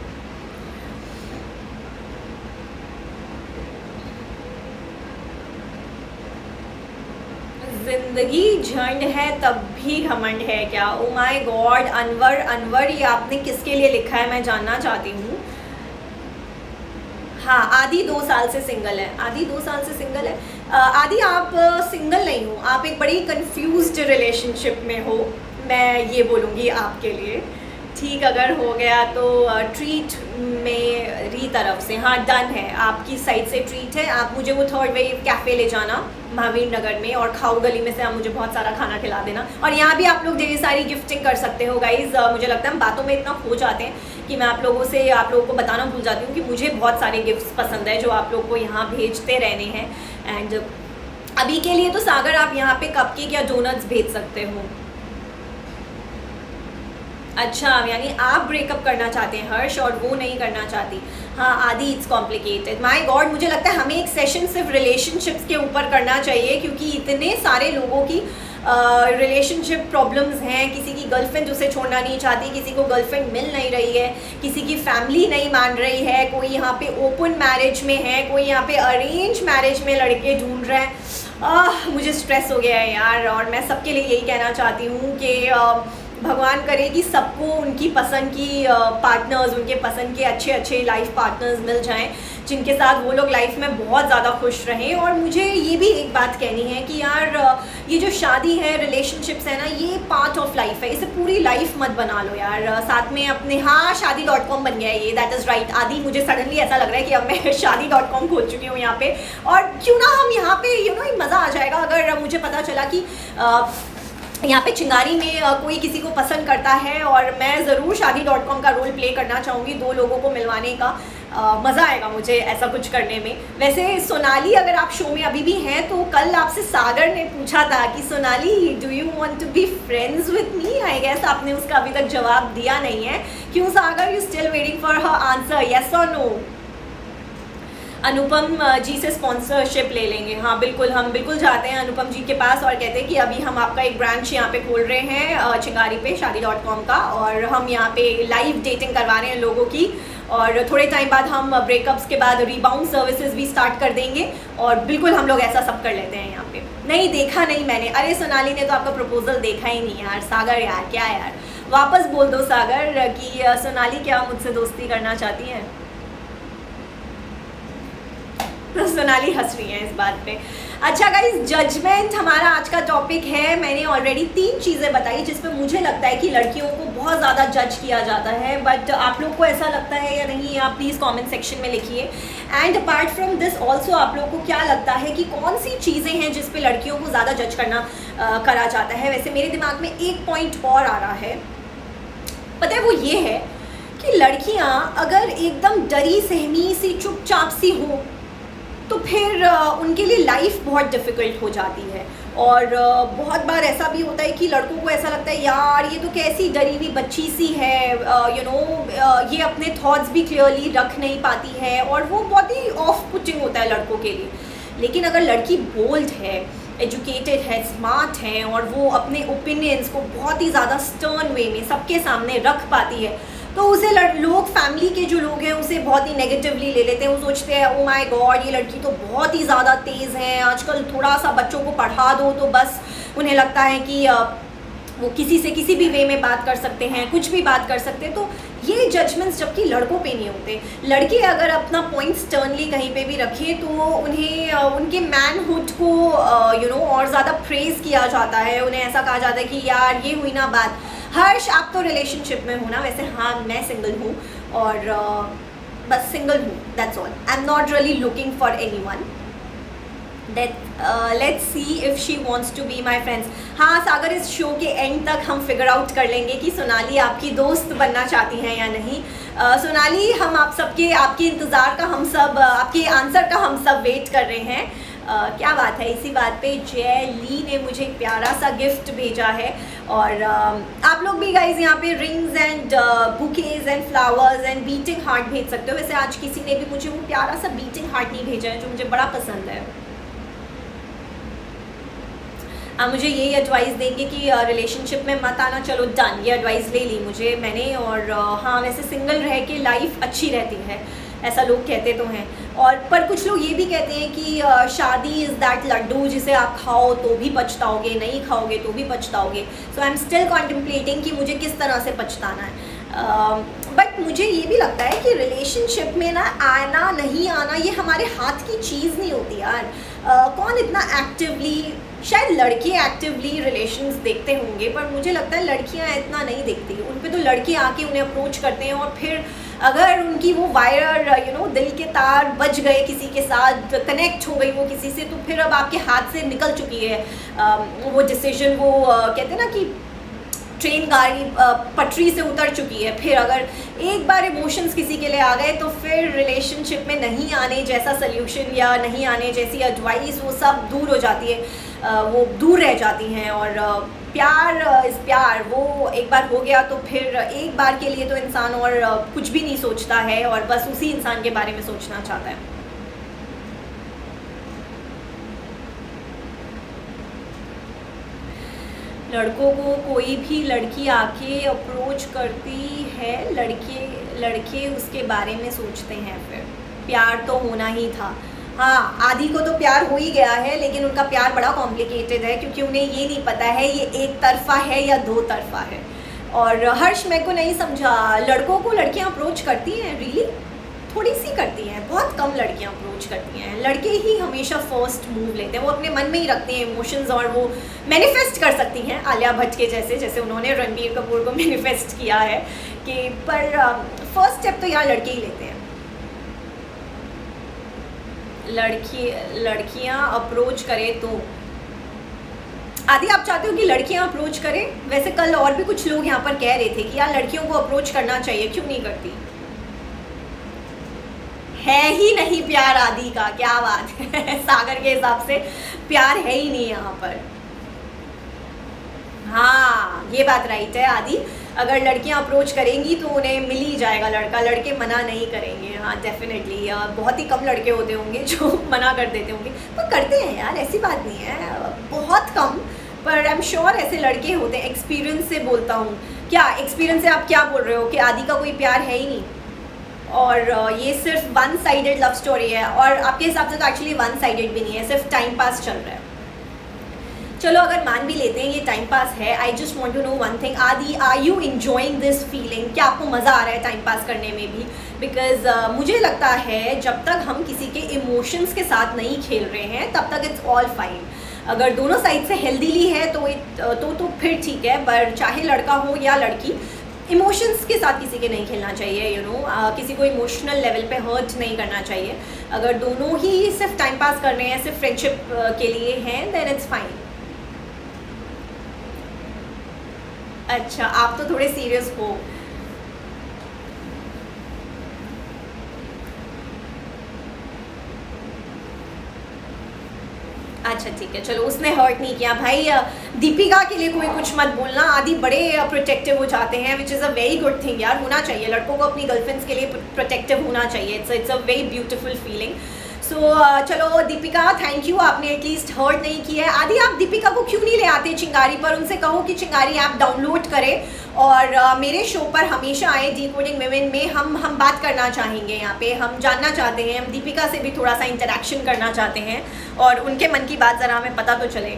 जिंदगी झंड है तब भी घमंड है क्या? ओ माय गॉड, अनवर ये आपने किसके लिए लिखा है मैं जानना चाहती हूँ। हाँ, आदि 2 साल से सिंगल है। आदि 2 साल से सिंगल है। आदि आप सिंगल नहीं हो, आप एक बड़ी कंफ्यूज्ड रिलेशनशिप में हो, मैं ये बोलूँगी आपके लिए। ठीक अगर हो गया तो ट्रीट मेरी तरफ से, हाँ डन है, आपकी साइड से ट्रीट है। आप मुझे वो 3rd वेव कैफ़े ले जाना महावीर नगर में, और खाऊ गली में से आप मुझे बहुत सारा खाना खिला देना। और यहाँ भी आप लोग ढेर सारी गिफ्टिंग कर सकते हो गाइज। मुझे लगता है हम बातों में इतना खो जाते हैं कि मैं आप लोगों को बताना भूल जाती हूँ कि मुझे बहुत सारे गिफ्ट्स पसंद है जो आप लोग को यहाँ भेजते रहने हैं। एंड अभी के लिए तो सागर आप यहाँ पे कपकेक या डोनट्स भेज सकते हो। अच्छा, यानी आप ब्रेकअप करना चाहते हैं हर्ष और वो नहीं करना चाहती। हाँ आदि, इट्स कॉम्प्लिकेटेड। माय गॉड, मुझे लगता है हमें एक सेशन सिर्फ रिलेशनशिप्स के ऊपर करना चाहिए, क्योंकि इतने सारे लोगों की रिलेशनशिप प्रॉब्लम्स हैं। किसी की गर्लफ्रेंड उसे छोड़ना नहीं चाहती, किसी को गर्लफ्रेंड मिल नहीं रही है, किसी की फैमिली नहीं मान रही है, कोई यहाँ पे ओपन मैरिज में है, कोई यहाँ पे अरेंज मैरिज में लड़के ढूंढ रहे हैं। मुझे स्ट्रेस हो गया है यार। और मैं सबके लिए यही कहना चाहती हूँ कि भगवान करे कि सबको उनकी पसंद की पार्टनर्स, उनके पसंद के अच्छे अच्छे लाइफ पार्टनर्स मिल जाएं जिनके साथ वो लोग लाइफ में बहुत ज़्यादा खुश रहें। और मुझे ये भी एक बात कहनी है कि यार ये जो शादी है, रिलेशनशिप्स है ना, ये पार्ट ऑफ लाइफ है, इसे पूरी लाइफ मत बना लो यार। साथ में अपने, हाँ शादी.com बन गया है ये, दैट इज़ राइट आदि। मुझे सडनली ऐसा लग रहा है कि अब मैं शादी.com खोल चुकी हूँ यहाँ पे। और क्यों ना हम यहाँ पे मज़ा आ जाएगा अगर मुझे पता चला कि यहाँ पे चिंगारी में कोई किसी को पसंद करता है, और मैं ज़रूर शादी.com का रोल प्ले करना चाहूँगी, दो लोगों को मिलवाने का। मज़ा आएगा मुझे ऐसा कुछ करने में। वैसे सोनाली, अगर आप शो में अभी भी हैं तो कल आपसे सागर ने पूछा था कि Sonali do you want to be friends with me. I guess आपने उसका अभी तक जवाब दिया नहीं है। क्यों Sagar, you still waiting for her answer, yes और नो? अनुपम जी से स्पॉन्सरशिप ले लेंगे। हाँ बिल्कुल, हम बिल्कुल जाते हैं अनुपम जी के पास और कहते हैं कि अभी हम आपका एक ब्रांच यहाँ पे खोल रहे हैं चिंगारी पे शादी.com का, और हम यहाँ पे लाइव डेटिंग करवा रहे हैं लोगों की, और थोड़े टाइम बाद हम ब्रेकअप्स के बाद रिबाउंड सर्विसेज भी स्टार्ट कर देंगे। और बिल्कुल हम लोग ऐसा सब कर लेते हैं यहाँ पे। नहीं देखा नहीं मैंने। अरे सोनाली ने तो आपका प्रपोजल देखा ही नहीं यार। सागर यार क्या यार, वापस बोल दो सागर कि सोनाली क्या मुझसे दोस्ती करना चाहती है। सोनाली हंस रही है इस बात पे। अच्छा गाइस, जजमेंट हमारा आज का टॉपिक है। मैंने ऑलरेडी 3 चीज़ें बताई जिस पे मुझे लगता है कि लड़कियों को बहुत ज़्यादा जज किया जाता है, बट आप लोग को ऐसा लगता है या नहीं, आप प्लीज़ कमेंट सेक्शन में लिखिए। And apart from this also आप लोग को क्या लगता है कि कौन सी चीज़ें हैं जिस पे लड़कियों को ज़्यादा जज करा जाता है। वैसे मेरे दिमाग में एक पॉइंट और आ रहा है, पता है वो ये है कि लड़कियाँ अगर एकदम डरी सहमी सी चुपचाप सी हो तो फिर उनके लिए लाइफ बहुत डिफ़िकल्ट हो जाती है। और बहुत बार ऐसा भी होता है कि लड़कों को ऐसा लगता है यार ये तो कैसी डरी हुई बच्ची सी है, ये अपने थॉट्स भी क्लियरली रख नहीं पाती है, और वो बहुत ही ऑफ पुटिंग होता है लड़कों के लिए। लेकिन अगर लड़की बोल्ड है, एजुकेटेड है, स्मार्ट है, और वो अपने ओपिनियंस को बहुत ही ज़्यादा स्टर्न वे में सबके सामने रख पाती है, तो उसे लोग, फैमिली के जो लोग हैं उसे बहुत ही नेगेटिवली ले लेते हैं। वो सोचते हैं ओ माय गॉड ये लड़की तो बहुत ही ज़्यादा तेज़ है, आजकल थोड़ा सा बच्चों को पढ़ा दो तो बस उन्हें लगता है कि वो किसी से किसी भी वे में बात कर सकते हैं, कुछ भी बात कर सकते हैं। तो ये जजमेंट्स जबकि लड़कों पे नहीं होते। लड़के अगर अपना पॉइंट स्टर्नली कहीं पे भी रखें तो उन्हें उनके मैनहुड को और ज़्यादा प्रेज़ किया जाता है। उन्हें ऐसा कहा जाता है कि यार ये हुई ना बात। हर्ष आप तो रिलेशनशिप में हो ना? वैसे हाँ मैं सिंगल हूँ, और बस सिंगल हूँ, that's all. I am not really looking for anyone. Let's see if she wants to be my friends. हाँ सागर, इस शो के एंड तक हम फिगर आउट कर लेंगे कि सोनाली आपकी दोस्त बनना चाहती हैं या नहीं। सोनाली, हम आप सबके, आपके इंतज़ार का हम सब, आपके आंसर का हम सब वेट कर रहे हैं। क्या बात है। इसी बात पे जय ली ने मुझे एक प्यारा सा गिफ्ट भेजा है, और आप लोग भी गाइज यहाँ पे rings and bouquets and flowers and beating heart भेज सकते हो। वैसे आज किसी ने भी मुझे वो प्यारा सा बीटिंग हार्ट नहीं भेजा है जो मुझे बड़ा पसंद है। आप मुझे यही एडवाइस देंगे कि रिलेशनशिप में मत आना। चलो डन, ये एडवाइस ले ली मैंने। और हाँ वैसे सिंगल रह के लाइफ अच्छी रहती है, ऐसा लोग कहते तो हैं। और पर कुछ लोग ये भी कहते हैं कि शादी इज़ दैट लड्डू जिसे आप खाओ तो भी पछताओगे, नहीं खाओगे तो भी पछताओगे। सो आई एम स्टिल कॉन्टेम्पलेटिंग कि मुझे किस तरह से पछताना है। बट मुझे ये भी लगता है कि रिलेशनशिप में ना आना नहीं आना ये हमारे हाथ की चीज़ नहीं होती यार। कौन इतना एक्टिवली, शायद लड़के एक्टिवली रिलेशंस देखते होंगे, पर मुझे लगता है लड़कियां इतना नहीं देखती। उन पे तो लड़के आके उन्हें अप्रोच करते हैं, और फिर अगर उनकी वो वायर दिल के तार बज गए, किसी के साथ कनेक्ट हो गई वो किसी से, तो फिर अब आपके हाथ से निकल चुकी है वो डिसीजन। वो कहते हैं ना कि ट्रेन गाड़ी पटरी से उतर चुकी है। फिर अगर एक बार इमोशंस किसी के लिए आ गए तो फिर रिलेशनशिप में नहीं आने जैसा सल्यूशन या नहीं आने जैसी एडवाइस वो सब दूर हो जाती है, वो दूर रह जाती हैं। और प्यार वो एक बार हो गया तो फिर एक बार के लिए तो इंसान और कुछ भी नहीं सोचता है, और बस उसी इंसान के बारे में सोचना चाहता है। लड़कों को कोई भी लड़की आके अप्रोच करती है, लड़के उसके बारे में सोचते हैं, फिर प्यार तो होना ही था। हाँ, आदि को तो प्यार हो ही गया है, लेकिन उनका प्यार बड़ा कॉम्प्लिकेटेड है क्योंकि उन्हें ये नहीं पता है ये एक तरफा है या दो तरफा है। और हर्ष मेरे को नहीं समझा, लड़कों को लड़कियां अप्रोच करती हैं रियली? थोड़ी सी करती हैं, बहुत कम लड़कियां अप्रोच करती हैं। लड़के ही हमेशा फर्स्ट मूव लेते हैं, वो अपने मन में ही रखते हैं इमोशंस और वो मैनिफेस्ट कर सकती हैं आलिया भट्ट के जैसे, जैसे उन्होंने रणबीर कपूर को मैनिफेस्ट किया है कि पर फर्स्ट स्टेप तो यार लड़के ही लेते हैं। लड़कियां अप्रोच करें तो आदि आप चाहते हो कि लड़कियां अप्रोच करें? वैसे कल और भी कुछ लोग यहाँ पर कह रहे थे कि यार लड़कियों को अप्रोच करना चाहिए, क्यों नहीं करती? है ही नहीं प्यार आदि का, क्या बात है। सागर के हिसाब से प्यार है ही नहीं यहाँ पर। हाँ ये बात राइट है आदि, अगर लड़कियां अप्रोच करेंगी तो उन्हें मिल ही जाएगा लड़का, लड़के मना नहीं करेंगे। हाँ डेफिनेटली, बहुत ही कम लड़के होते होंगे जो मना कर देते होंगे, पर करते हैं यार, ऐसी बात नहीं है, बहुत कम, पर आई एम श्योर ऐसे लड़के होते हैं। एक्सपीरियंस से बोलता हूँ। क्या एक्सपीरियंस से आप क्या बोल रहे हो कि आदि का कोई प्यार है ही नहीं और ये सिर्फ वन साइडेड लव स्टोरी है? और आपके हिसाब से तो एक्चुअली वन साइडेड भी नहीं है, सिर्फ टाइम पास चल रहा है। चलो अगर मान भी लेते हैं ये टाइम पास है, I just want to know one thing, Aadi are you enjoying this feeling? क्या आपको मज़ा आ रहा है टाइम पास करने में भी? बिकॉज मुझे लगता है जब तक हम किसी के इमोशंस के साथ नहीं खेल रहे हैं तब तक इट्स ऑल फाइन। अगर दोनों साइड से हेल्दीली है तो फिर ठीक है, पर चाहे लड़का हो या लड़की, इमोशंस के साथ किसी के नहीं खेलना चाहिए। यू नो किसी को इमोशनल लेवल पे हर्ट नहीं करना चाहिए। अगर दोनों ही सिर्फ टाइम पास कर रहे हैं, सिर्फ फ्रेंडशिप के लिए हैं, देन इट्स फाइन। अच्छा आप तो थोड़े सीरियस हो। अच्छा ठीक है, चलो उसने हर्ट नहीं किया भाई। दीपिका के लिए कोई कुछ मत बोलना, आदि बड़े प्रोटेक्टिव हो जाते हैं, which is a very good thing यार, होना चाहिए लड़कों को अपनी गर्लफ्रेंड्स के लिए प्रोटेक्टिव होना चाहिए। It's a very beautiful feeling. So चलो दीपिका, थैंक यू, आपने एटलीस्ट हर्ट नहीं किया है। आदि आप दीपिका को क्यों नहीं ले आते चिंगारी पर? उनसे कहो कि चिंगारी ऐप डाउनलोड करें और मेरे शो पर हमेशा आए डिकोडिंग विमेन में। हम बात करना चाहेंगे यहाँ पे, हम जानना चाहते हैं, हम दीपिका से भी थोड़ा सा इंटरेक्शन करना चाहते हैं और उनके मन की बात ज़रा हमें पता तो चले।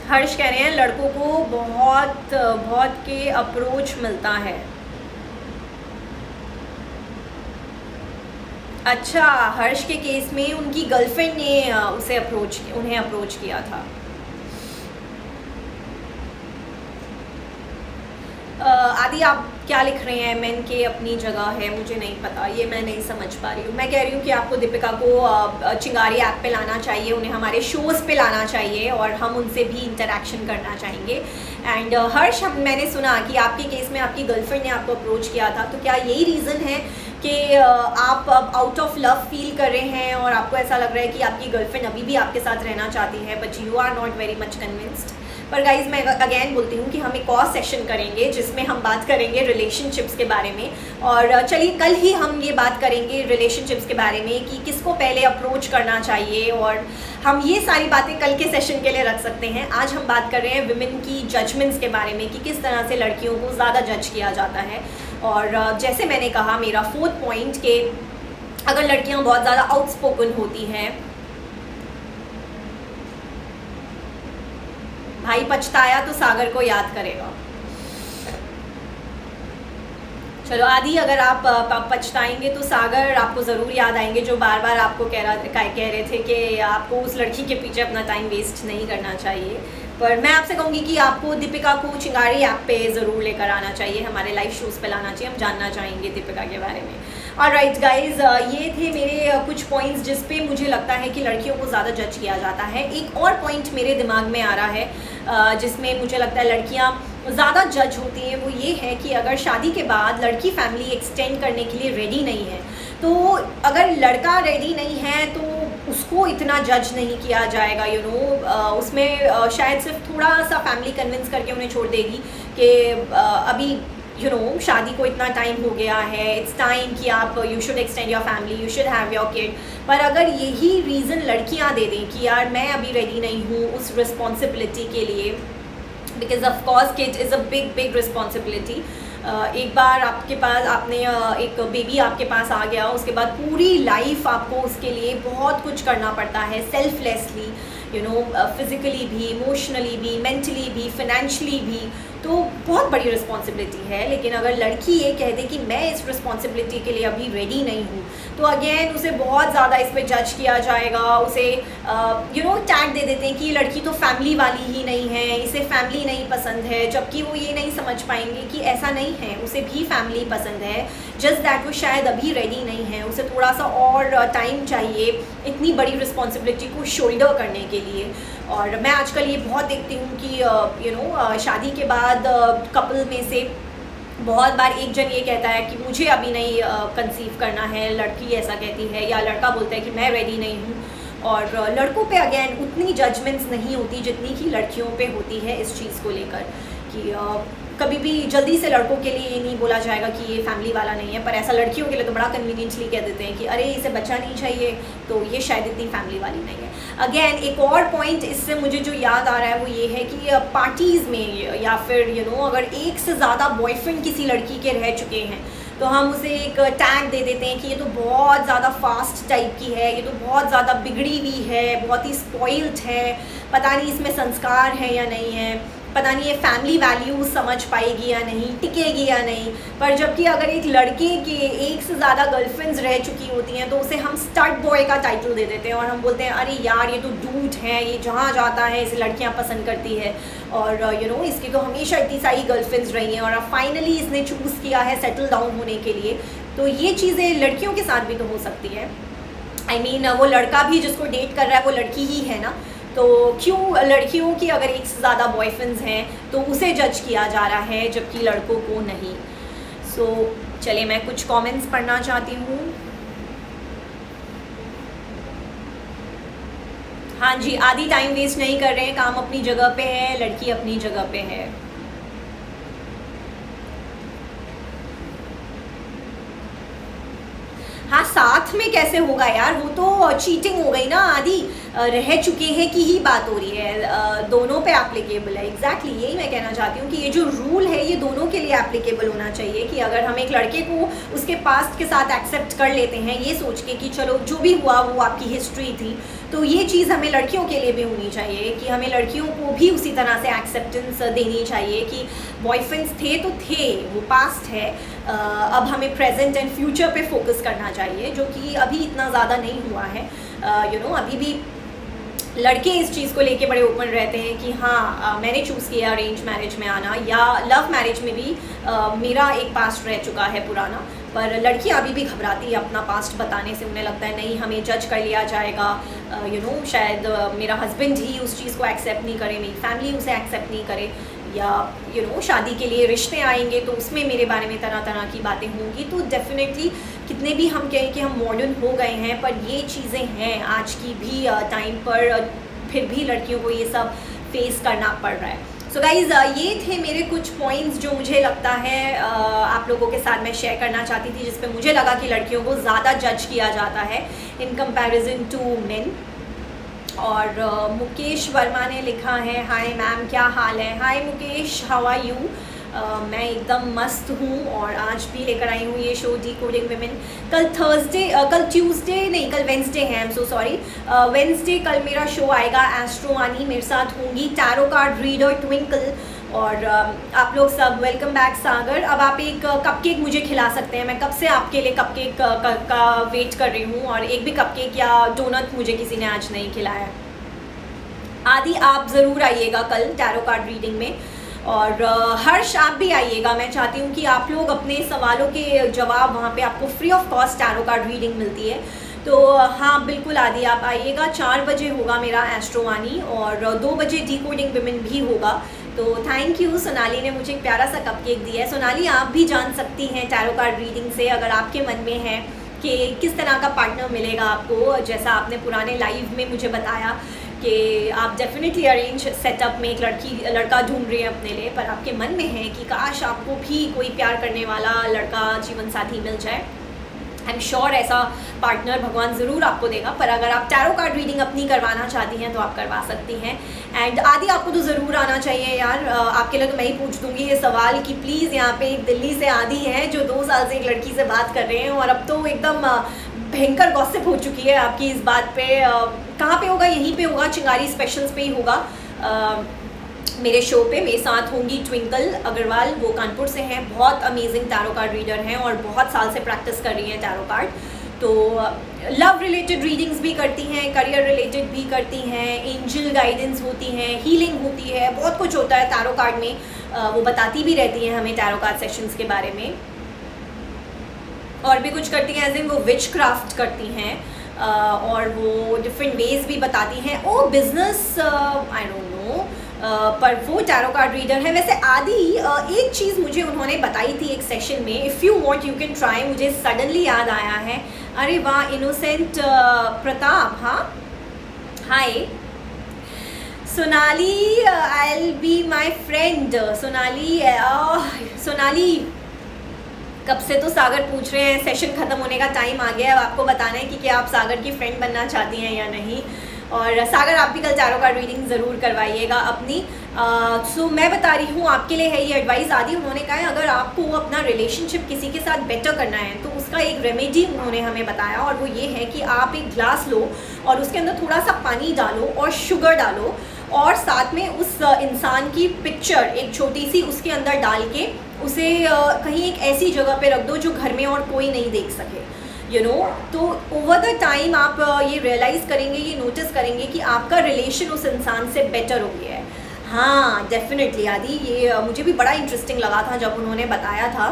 हर्ष कह रहे हैं लड़कों को बहुत बहुत के अप्रोच मिलता है। अच्छा, हर्ष के केस में उनकी गर्लफ्रेंड ने उन्हें अप्रोच किया था। आदि आप क्या लिख रहे हैं? मैन के अपनी जगह है, मुझे नहीं पता, ये मैं नहीं समझ पा रही हूँ। मैं कह रही हूँ कि आपको दीपिका को चिंगारी ऐप पे लाना चाहिए, उन्हें हमारे शोज़ पे लाना चाहिए और हम उनसे भी इंटरेक्शन करना चाहेंगे। एंड हर्ष, मैंने सुना कि आपके केस में आपकी गर्लफ्रेंड ने आपको अप्रोच किया था, तो क्या यही रीज़न है कि आप अब आउट ऑफ लव फील कर रहे हैं और आपको ऐसा लग रहा है कि आपकी गर्लफ्रेंड अभी भी आपके साथ रहना चाहती है, but you are not very much convinced? पर गाइज मैं अगेन बोलती हूँ कि हम एक और सेशन करेंगे जिसमें हम बात करेंगे रिलेशनशिप्स के बारे में। और चलिए कल ही हम ये बात करेंगे रिलेशनशिप्स के बारे में कि किसको पहले अप्रोच करना चाहिए, और हम ये सारी बातें कल के सेशन के लिए रख सकते हैं। आज हम बात कर रहे हैं विमेन की जजमेंट्स के बारे में कि किस तरह से लड़कियों को ज़्यादा जज किया जाता है। और जैसे मैंने कहा, मेरा 4th पॉइंट कि अगर लड़कियाँ बहुत ज़्यादा आउटस्पोकन होती हैं, भाई पछताया तो सागर को याद करेगा। चलो आदि, अगर आप पछताएंगे तो सागर आपको ज़रूर याद आएंगे, जो बार बार आपको कह रहे थे कि आपको उस लड़की के पीछे अपना टाइम वेस्ट नहीं करना चाहिए। पर मैं आपसे कहूँगी कि आपको दीपिका को चिंगारी ऐप पे ज़रूर लेकर आना चाहिए, हमारे लाइव शोज़ पे लाना चाहिए, हम जानना चाहेंगे दीपिका के बारे में। ऑलराइट गाइज, ये थे मेरे कुछ पॉइंट्स जिस पे मुझे लगता है कि लड़कियों को ज़्यादा जज किया जाता है। एक और पॉइंट मेरे दिमाग में आ रहा है जिसमें मुझे लगता है लड़कियाँ ज़्यादा जज होती हैं, वो ये है कि अगर शादी के बाद लड़की फैमिली एक्सटेंड करने के लिए रेडी नहीं है, तो अगर लड़का रेडी नहीं है तो उसको इतना जज नहीं किया जाएगा। यू नो उसमें शायद सिर्फ थोड़ा सा फैमिली कन्विंस करके उन्हें छोड़ देगी कि अभी यू नो शादी को इतना टाइम हो गया है, इट्स टाइम कि आप you should extend your family, you should have your kid. पर अगर यही रीज़न लड़कियां दे दें कि यार मैं अभी रेडी नहीं हूँ उस रिस्पॉन्सिबिलिटी के लिए, because of course kid is a big responsibility. एक बार आपके पास एक बेबी आपके पास आ गया, उसके बाद पूरी लाइफ आपको उसके लिए बहुत कुछ करना पड़ता है सेल्फलेसली। फिज़िकली भी, इमोशनली भी, मेंटली भी, फाइनेंशियली भी, तो बहुत बड़ी रिस्पॉन्सिबिलिटी है। लेकिन अगर लड़की ये कह दे कि मैं इस रिस्पॉन्सिबिलिटी के लिए अभी रेडी नहीं हूँ, तो अगेन उसे बहुत ज़्यादा इस पर जज किया जाएगा, उसे टैग दे देते हैं कि ये लड़की तो फैमिली वाली ही नहीं है, इसे फैमिली नहीं पसंद है, जबकि वो ये नहीं समझ पाएंगे कि ऐसा नहीं है, उसे भी फैमिली पसंद है, जस्ट दैट वो शायद अभी रेडी नहीं है, उसे थोड़ा सा और टाइम चाहिए इतनी बड़ी रिस्पॉन्सिबिलिटी को शोल्डर करने के लिए। और मैं आजकल ये बहुत देखती हूँ कि शादी के बाद कपल में से बहुत बार एक जन ये कहता है कि मुझे अभी नहीं कंसीव करना है, लड़की ऐसा कहती है, या लड़का बोलता है कि मैं रेडी नहीं हूँ। और लड़कों पे अगेन उतनी जजमेंट्स नहीं होती जितनी कि लड़कियों पे होती है इस चीज़ को लेकर कि कभी भी जल्दी से लड़कों के लिए ये नहीं बोला जाएगा कि ये फैमिली वाला नहीं है, पर ऐसा लड़कियों के लिए तो बड़ा कन्वीनियंटली कह देते हैं कि अरे इसे बच्चा नहीं चाहिए तो ये शायद इतनी फैमिली वाली नहीं है। अगेन एक और पॉइंट इससे मुझे जो याद आ रहा है वो ये है कि पार्टीज़ में या फिर अगर एक से ज़्यादा बॉयफ्रेंड किसी लड़की के रह चुके हैं तो हम उसे एक टैग दे देते हैं कि ये तो बहुत ज़्यादा फास्ट टाइप की है, ये तो बहुत ज़्यादा बिगड़ी हुई है, बहुत ही स्पॉइल्ड है, पता नहीं इसमें संस्कार है या नहीं है, पता नहीं ये फैमिली वैल्यूज़ समझ पाएगी या नहीं, टिकेगी या नहीं। पर जबकि अगर एक लड़के के एक से ज़्यादा गर्लफ्रेंड्स रह चुकी होती हैं तो उसे हम स्टड बॉय का टाइटल दे देते हैं और हम बोलते हैं अरे यार ये तो डूड है, ये जहाँ जाता है इसे लड़कियाँ पसंद करती है, और इसकी तो हमेशा इतनी सारी गर्लफ्रेंड्स रही हैं और अब फाइनली इसने चूज़ किया है सेटल डाउन होने के लिए। तो ये चीज़ें लड़कियों के साथ भी तो हो सकती है। I mean, वो लड़का भी जिसको डेट कर रहा है वो लड़की ही है ना, तो क्यों लड़कियों की अगर एक से ज़्यादा बॉयफ्रेंड्स हैं तो उसे जज किया जा रहा है जबकि लड़कों को नहीं। सो चलिए मैं कुछ कमेंट्स पढ़ना चाहती हूँ। हाँ जी, आधी टाइम वेस्ट नहीं कर रहे हैं, काम अपनी जगह पे है, लड़की अपनी जगह पे है। हाँ, साथ में कैसे होगा यार, वो तो चीटिंग हो गई ना, आदि रह चुके हैं की ही बात हो रही है, दोनों पे एप्लीकेबल है। एग्जैक्टली यही मैं कहना चाहती हूँ कि ये जो रूल है ये दोनों के लिए एप्लीकेबल होना चाहिए कि अगर हम एक लड़के को उसके पास्ट के साथ एक्सेप्ट कर लेते हैं ये सोच के कि चलो जो भी हुआ वो आपकी हिस्ट्री थी, तो ये चीज़ हमें लड़कियों के लिए भी होनी चाहिए कि हमें लड़कियों को भी उसी तरह से एक्सेप्टेंस देनी चाहिए कि बॉयफ्रेंड्स थे तो थे, वो पास्ट है, अब हमें प्रेजेंट एंड फ्यूचर पे फोकस करना चाहिए, जो कि अभी इतना ज़्यादा नहीं हुआ है। अभी भी लड़के इस चीज़ को लेके बड़े ओपन रहते हैं कि हाँ मैंने चूज़ किया अरेंज मैरिज में आना, या लव मैरिज में भी मेरा एक पास्ट रह चुका है पुराना, पर लड़कियां अभी भी घबराती है अपना पास्ट बताने से। उन्हें लगता है नहीं हमें जज कर लिया जाएगा, शायद मेरा हस्बैंड ही उस चीज़ को एक्सेप्ट नहीं करे, मेरी फैमिली उसे एक्सेप्ट नहीं करे, या शादी के लिए रिश्ते आएंगे तो उसमें मेरे बारे में तरह तरह की बातें होंगी। तो डेफिनेटली कितने भी हम कहें कि हम मॉडर्न हो गए हैं, पर ये चीज़ें हैं आज की भी टाइम पर, फिर भी लड़कियों को ये सब फेस करना पड़ रहा है। सो गाइज़ ये थे मेरे कुछ पॉइंट्स जो मुझे लगता है आप लोगों के साथ मैं शेयर करना चाहती थी, जिस पे मुझे लगा कि लड़कियों को ज़्यादा जज किया जाता है इन कंपैरिजन टू मेन। और मुकेश वर्मा ने लिखा है हाय मैम क्या हाल है। हाय मुकेश, हाउ आर यू। मैं एकदम मस्त हूँ और आज भी लेकर आई हूँ ये शो डिकोडिंग विमेन। कल ट्यूसडे नहीं, कल वेंसडे है, I am so sorry, Wednesday कल मेरा शो आएगा। एस्ट्रो वानी मेरे साथ होंगी, टैरो कार्ड रीडर ट्विंकल, और आप लोग सब वेलकम बैक सागर। अब आप एक कपकेक मुझे खिला सकते हैं, मैं कब से आपके लिए कपकेक का वेट कर रही हूँ, और एक भी कपकेक या डोनट मुझे किसी ने आज नहीं खिलाया। आदि आप ज़रूर आइएगा कल टैरो कार्ड रीडिंग में, और हर्ष आप भी आइएगा। मैं चाहती हूँ कि आप लोग अपने सवालों के जवाब वहाँ पे आपको free of cost tarot card reading मिलती है। तो हाँ बिल्कुल आदि आप आइएगा। 4 बजे होगा मेरा एस्ट्रोवानी और 2 बजे डिकोडिंग विमेन भी होगा। तो थैंक यू। सोनाली ने मुझे एक प्यारा सा कपकेक दिया है। सोनाली आप भी जान सकती हैं टैरो कार्ड रीडिंग से, अगर आपके मन में है कि किस तरह का पार्टनर मिलेगा आपको, जैसा आपने पुराने लाइव में मुझे बताया कि आप डेफिनेटली अरेंज सेटअप में एक लड़का ढूंढ रहे हैं अपने लिए, पर आपके मन में है कि काश आपको भी कोई प्यार करने वाला लड़का जीवन साथी मिल जाए। आई एम श्योर ऐसा पार्टनर भगवान ज़रूर आपको देगा। पर अगर आप टैरो कार्ड रीडिंग अपनी करवाना चाहती हैं तो आप करवा सकती हैं। एंड आदि आपको तो ज़रूर आना चाहिए यार, आपके लिए तो मैं ही पूछ दूँगी ये सवाल कि प्लीज़ यहाँ पे एक दिल्ली से आदि हैं जो 2 साल से एक लड़की से बात कर रहे हैं और अब तो एकदम भयंकर गॉसिप हो चुकी है आपकी इस बात पे। कहाँ पे होगा? यहीं पे होगा, चिंगारी स्पेशल्स पे ही होगा। मेरे शो पे मेरे साथ होंगी ट्विंकल अग्रवाल, वो कानपुर से हैं, बहुत अमेजिंग टैरो कार्ड रीडर हैं और बहुत साल से प्रैक्टिस कर रही हैं टैरो कार्ड। तो लव रिलेटेड रीडिंग्स भी करती हैं, करियर रिलेटेड भी करती हैं, एंजल गाइडेंस होती हैं, हीलिंग होती है, बहुत कुछ होता है टैरो कार्ड में। वो बताती भी रहती हैं हमें टैरो कार्ड सेशंस के बारे में। और भी कुछ करती हैं, एज इन वो विच क्राफ्ट करती हैं और वो डिफरेंट वेज भी बताती हैं। ओ बिजनेस आई डोंट नो, पर वो टैरो कार्ड रीडर है। वैसे आदि एक चीज़ मुझे उन्होंने बताई थी एक सेशन में, if you want you can try, मुझे सडनली याद आया है। अरे वाह, इनोसेंट प्रताप, हाँ hi Sonali, I will be my friend. Sonali Sonali कब से तो सागर पूछ रहे हैं, सेशन ख़त्म होने का टाइम आ गया है, अब आपको बताना है कि क्या आप सागर की फ्रेंड बनना चाहती हैं या नहीं। और सागर आप भी कल टैरो कार्ड रीडिंग ज़रूर करवाइएगा अपनी। सो मैं बता रही हूँ आपके लिए है ये एडवाइस आदि। उन्होंने कहा है अगर आपको अपना रिलेशनशिप किसी के साथ बेटर करना है तो उसका एक रेमेडी उन्होंने हमें बताया, और वो ये है कि आप एक ग्लास लो और उसके अंदर थोड़ा सा पानी डालो और शुगर डालो, और साथ में उस इंसान की पिक्चर एक छोटी सी उसके अंदर डाल के उसे कहीं एक ऐसी जगह पे रख दो जो घर में और कोई नहीं देख सके, यू नो। तो ओवर द टाइम आप ये रियलाइज़ करेंगे, ये नोटिस करेंगे कि आपका रिलेशन उस इंसान से बेटर हो गया है। हाँ डेफिनेटली आदि, ये मुझे भी बड़ा इंटरेस्टिंग लगा था जब उन्होंने बताया था।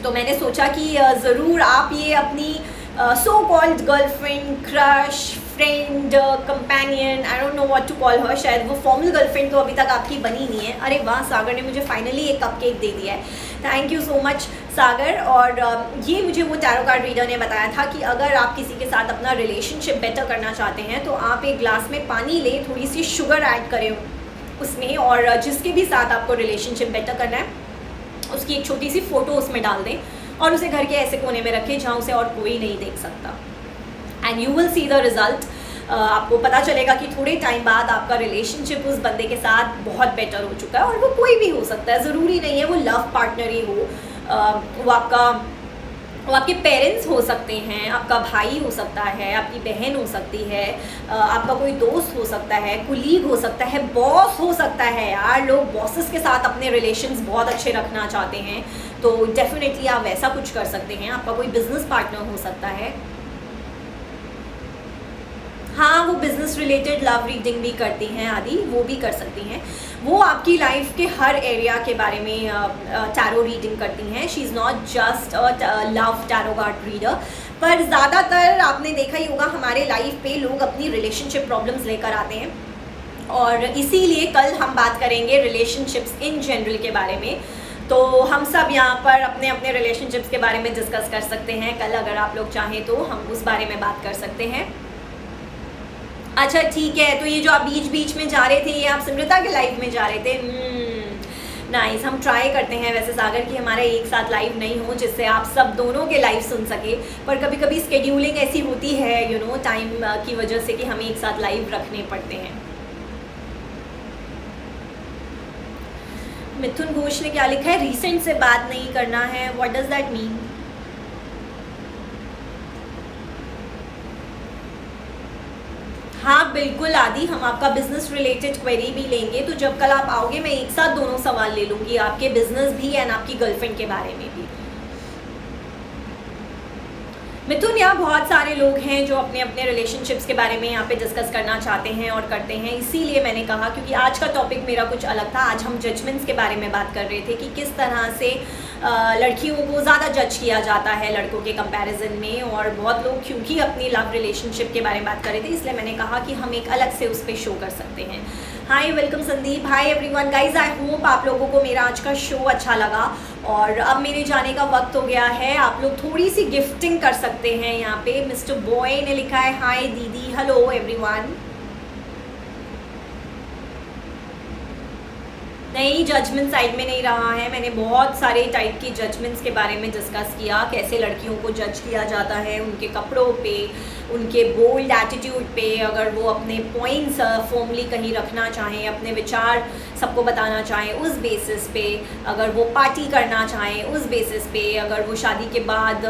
तो मैंने सोचा कि ज़रूर आप ये अपनी so called girlfriend, crush, friend, companion, I don't know what to call her, शायद वो फॉर्मल गर्लफ्रेंड तो अभी तक आपकी बनी नहीं है। अरे वाह, सागर ने मुझे फाइनली एक कपकेक दे दिया है, थैंक यू सो मच सागर। और ये मुझे वो टैरो कार्ड रीडर ने बताया था कि अगर आप किसी के साथ अपना रिलेशनशिप बेटर करना चाहते हैं तो आप एक ग्लास में पानी लें, थोड़ी सी शुगर ऐड करें उसमें, और जिसके भी साथ आपको रिलेशनशिप बेटर करना है उसकी एक छोटी सी फ़ोटो उसमें डाल दें और उसे घर के ऐसे कोने में रखें जहाँ उसे और कोई नहीं देख सकता, and you will see the result. आपको पता चलेगा कि थोड़े टाइम बाद आपका रिलेशनशिप उस बंदे के साथ बहुत बेटर हो चुका है। और वो कोई भी हो सकता है, ज़रूरी नहीं है वो लव पार्टनर ही हो, वो आपके पेरेंट्स हो सकते हैं, आपका भाई हो सकता है, आपकी बहन हो सकती है, आपका कोई दोस्त हो सकता है, कुलीग हो सकता है, बॉस हो सकता है। यार लोग बॉसेस के साथ अपने रिलेशंस बहुत अच्छे रखना चाहते हैं, तो डेफिनेटली आप वैसा कुछ कर सकते हैं। आपका कोई बिजनेस पार्टनर हो सकता है। हाँ, वो बिज़नेस रिलेटेड लव रीडिंग भी करती हैं आदि, वो भी कर सकती हैं। वो आपकी लाइफ के हर एरिया के बारे में टैरो रीडिंग करती हैं। She is not just a love tarot card reader, पर ज़्यादातर आपने देखा ही होगा हमारे लाइफ पे लोग अपनी रिलेशनशिप प्रॉब्लम्स लेकर आते हैं, और इसीलिए कल हम बात करेंगे रिलेशनशिप्स इन जनरल के बारे में। तो हम सब यहाँ पर अपने अपने रिलेशनशिप्स के बारे में डिस्कस कर सकते हैं कल, अगर आप लोग चाहें तो हम उस बारे में बात कर सकते हैं। अच्छा ठीक है, तो ये जो आप बीच बीच में जा रहे थे, ये आप सिमरता के लाइव में जा रहे थे। नाइस, हम ट्राई करते हैं वैसे सागर कि हमारा एक साथ लाइव नहीं हो, जिससे आप सब दोनों के लाइव सुन सके, पर कभी कभी स्केड्यूलिंग ऐसी होती है यू नो टाइम की वजह से कि हमें एक साथ लाइव रखने पड़ते हैं। मिथुन घोष ने क्या लिखा है, रिसेंट से बात नहीं करना है, व्हाट डज दैट मीन? हाँ बिल्कुल आदि, हम आपका बिजनेस रिलेटेड क्वेरी भी लेंगे, तो जब कल आप आओगे मैं एक साथ दोनों सवाल ले लूँगी, आपके बिजनेस भी एंड आपकी गर्लफ्रेंड के बारे में भी। मिथुन, यहाँ बहुत सारे लोग हैं जो अपने अपने रिलेशनशिप्स के बारे में यहाँ पे डिस्कस करना चाहते हैं और करते हैं, इसीलिए मैंने कहा, क्योंकि आज का टॉपिक मेरा कुछ अलग था। आज हम जजमेंट्स के बारे में बात कर रहे थे कि किस तरह से लड़कियों को ज़्यादा जज किया जाता है लड़कों के कंपैरिजन में, और बहुत लोग क्योंकि अपनी लव रिलेशनशिप के बारे में बात कर रहे थे, इसलिए मैंने कहा कि हम एक अलग से उस पर शो कर सकते हैं। Hi welcome Sandeep, hi everyone guys, I hope आप लोगों को मेरा आज का शो अच्छा लगा। और अब मेरे जाने का वक्त हो गया है, आप लोग थोड़ी सी गिफ्टिंग कर सकते हैं। यहाँ पे मिस्टर बॉय ने लिखा है हाय दीदी, हेलो एवरीवन। नहीं, जजमेंट साइड में नहीं रहा है। मैंने बहुत सारे टाइप की जजमेंट्स के बारे में डिस्कस किया, कैसे लड़कियों को जज किया जाता है उनके कपड़ों पे, उनके बोल्ड एटीट्यूड पे, अगर वो अपने पॉइंट्स फॉर्मली कहीं रखना चाहें, अपने विचार सबको बताना चाहें उस बेसिस पे, अगर वो पार्टी करना चाहें उस बेसिस पे, अगर वो शादी के बाद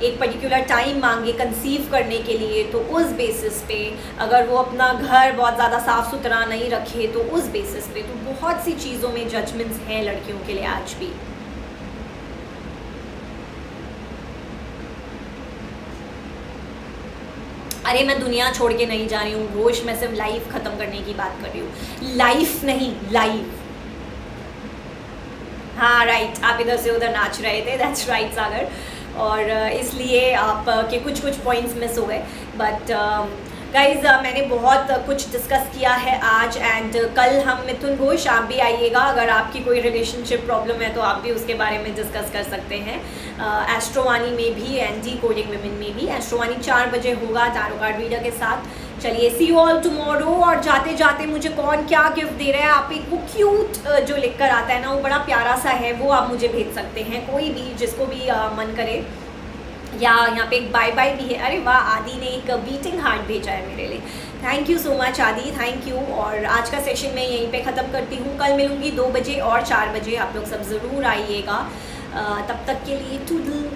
एक पर्टिकुलर टाइम मांगे कंसीव करने के लिए तो उस बेसिस पे, अगर वो अपना घर बहुत ज़्यादा साफ़ सुथरा नहीं रखे तो उस बेसिस पे। तो बहुत सी चीज़ों में जजमेंट्स हैं लड़कियों के लिए आज भी। अरे मैं दुनिया छोड़ के नहीं जा रही हूँ घोष, मैं सिर्फ लाइफ ख़त्म करने की बात कर रही हूँ, लाइफ नहीं लाइव। हाँ राइट, आप इधर से उधर नाच रहे थे, दैट्स राइट सागर, और इसलिए आप के कुछ पॉइंट्स मिस हो गए। बट गाइज मैंने बहुत कुछ डिस्कस किया है आज, एंड कल हम मिथुन घोष आप भी आइएगा, अगर आपकी कोई रिलेशनशिप प्रॉब्लम है तो आप भी उसके बारे में डिस्कस कर सकते हैं। एस्ट्रोवानी में भी एंड डी कोडिंग विमेन में भी। एस्ट्रोवानी 4 बजे होगा टैरो कार्ड रीडर के साथ। चलिए, सी यू ऑल टुमारो। और जाते जाते मुझे कौन क्या गिफ्ट दे रहा है, आप एक वो क्यूट जो लिख कर आता है ना, वो बड़ा प्यारा सा है, वो आप मुझे भेज सकते हैं, कोई भी जिसको भी मन करे। या यहाँ पे एक बाय बाय भी है। अरे वाह, आदि ने एक बीटिंग हार्ट भेजा है मेरे लिए, थैंक यू सो मच आदि, थैंक यू। और आज का सेशन मैं यहीं पे ख़त्म करती हूँ, कल मिलूँगी 2 बजे और 4 बजे, आप लोग सब ज़रूर आइएगा। तब तक के लिए टूडल।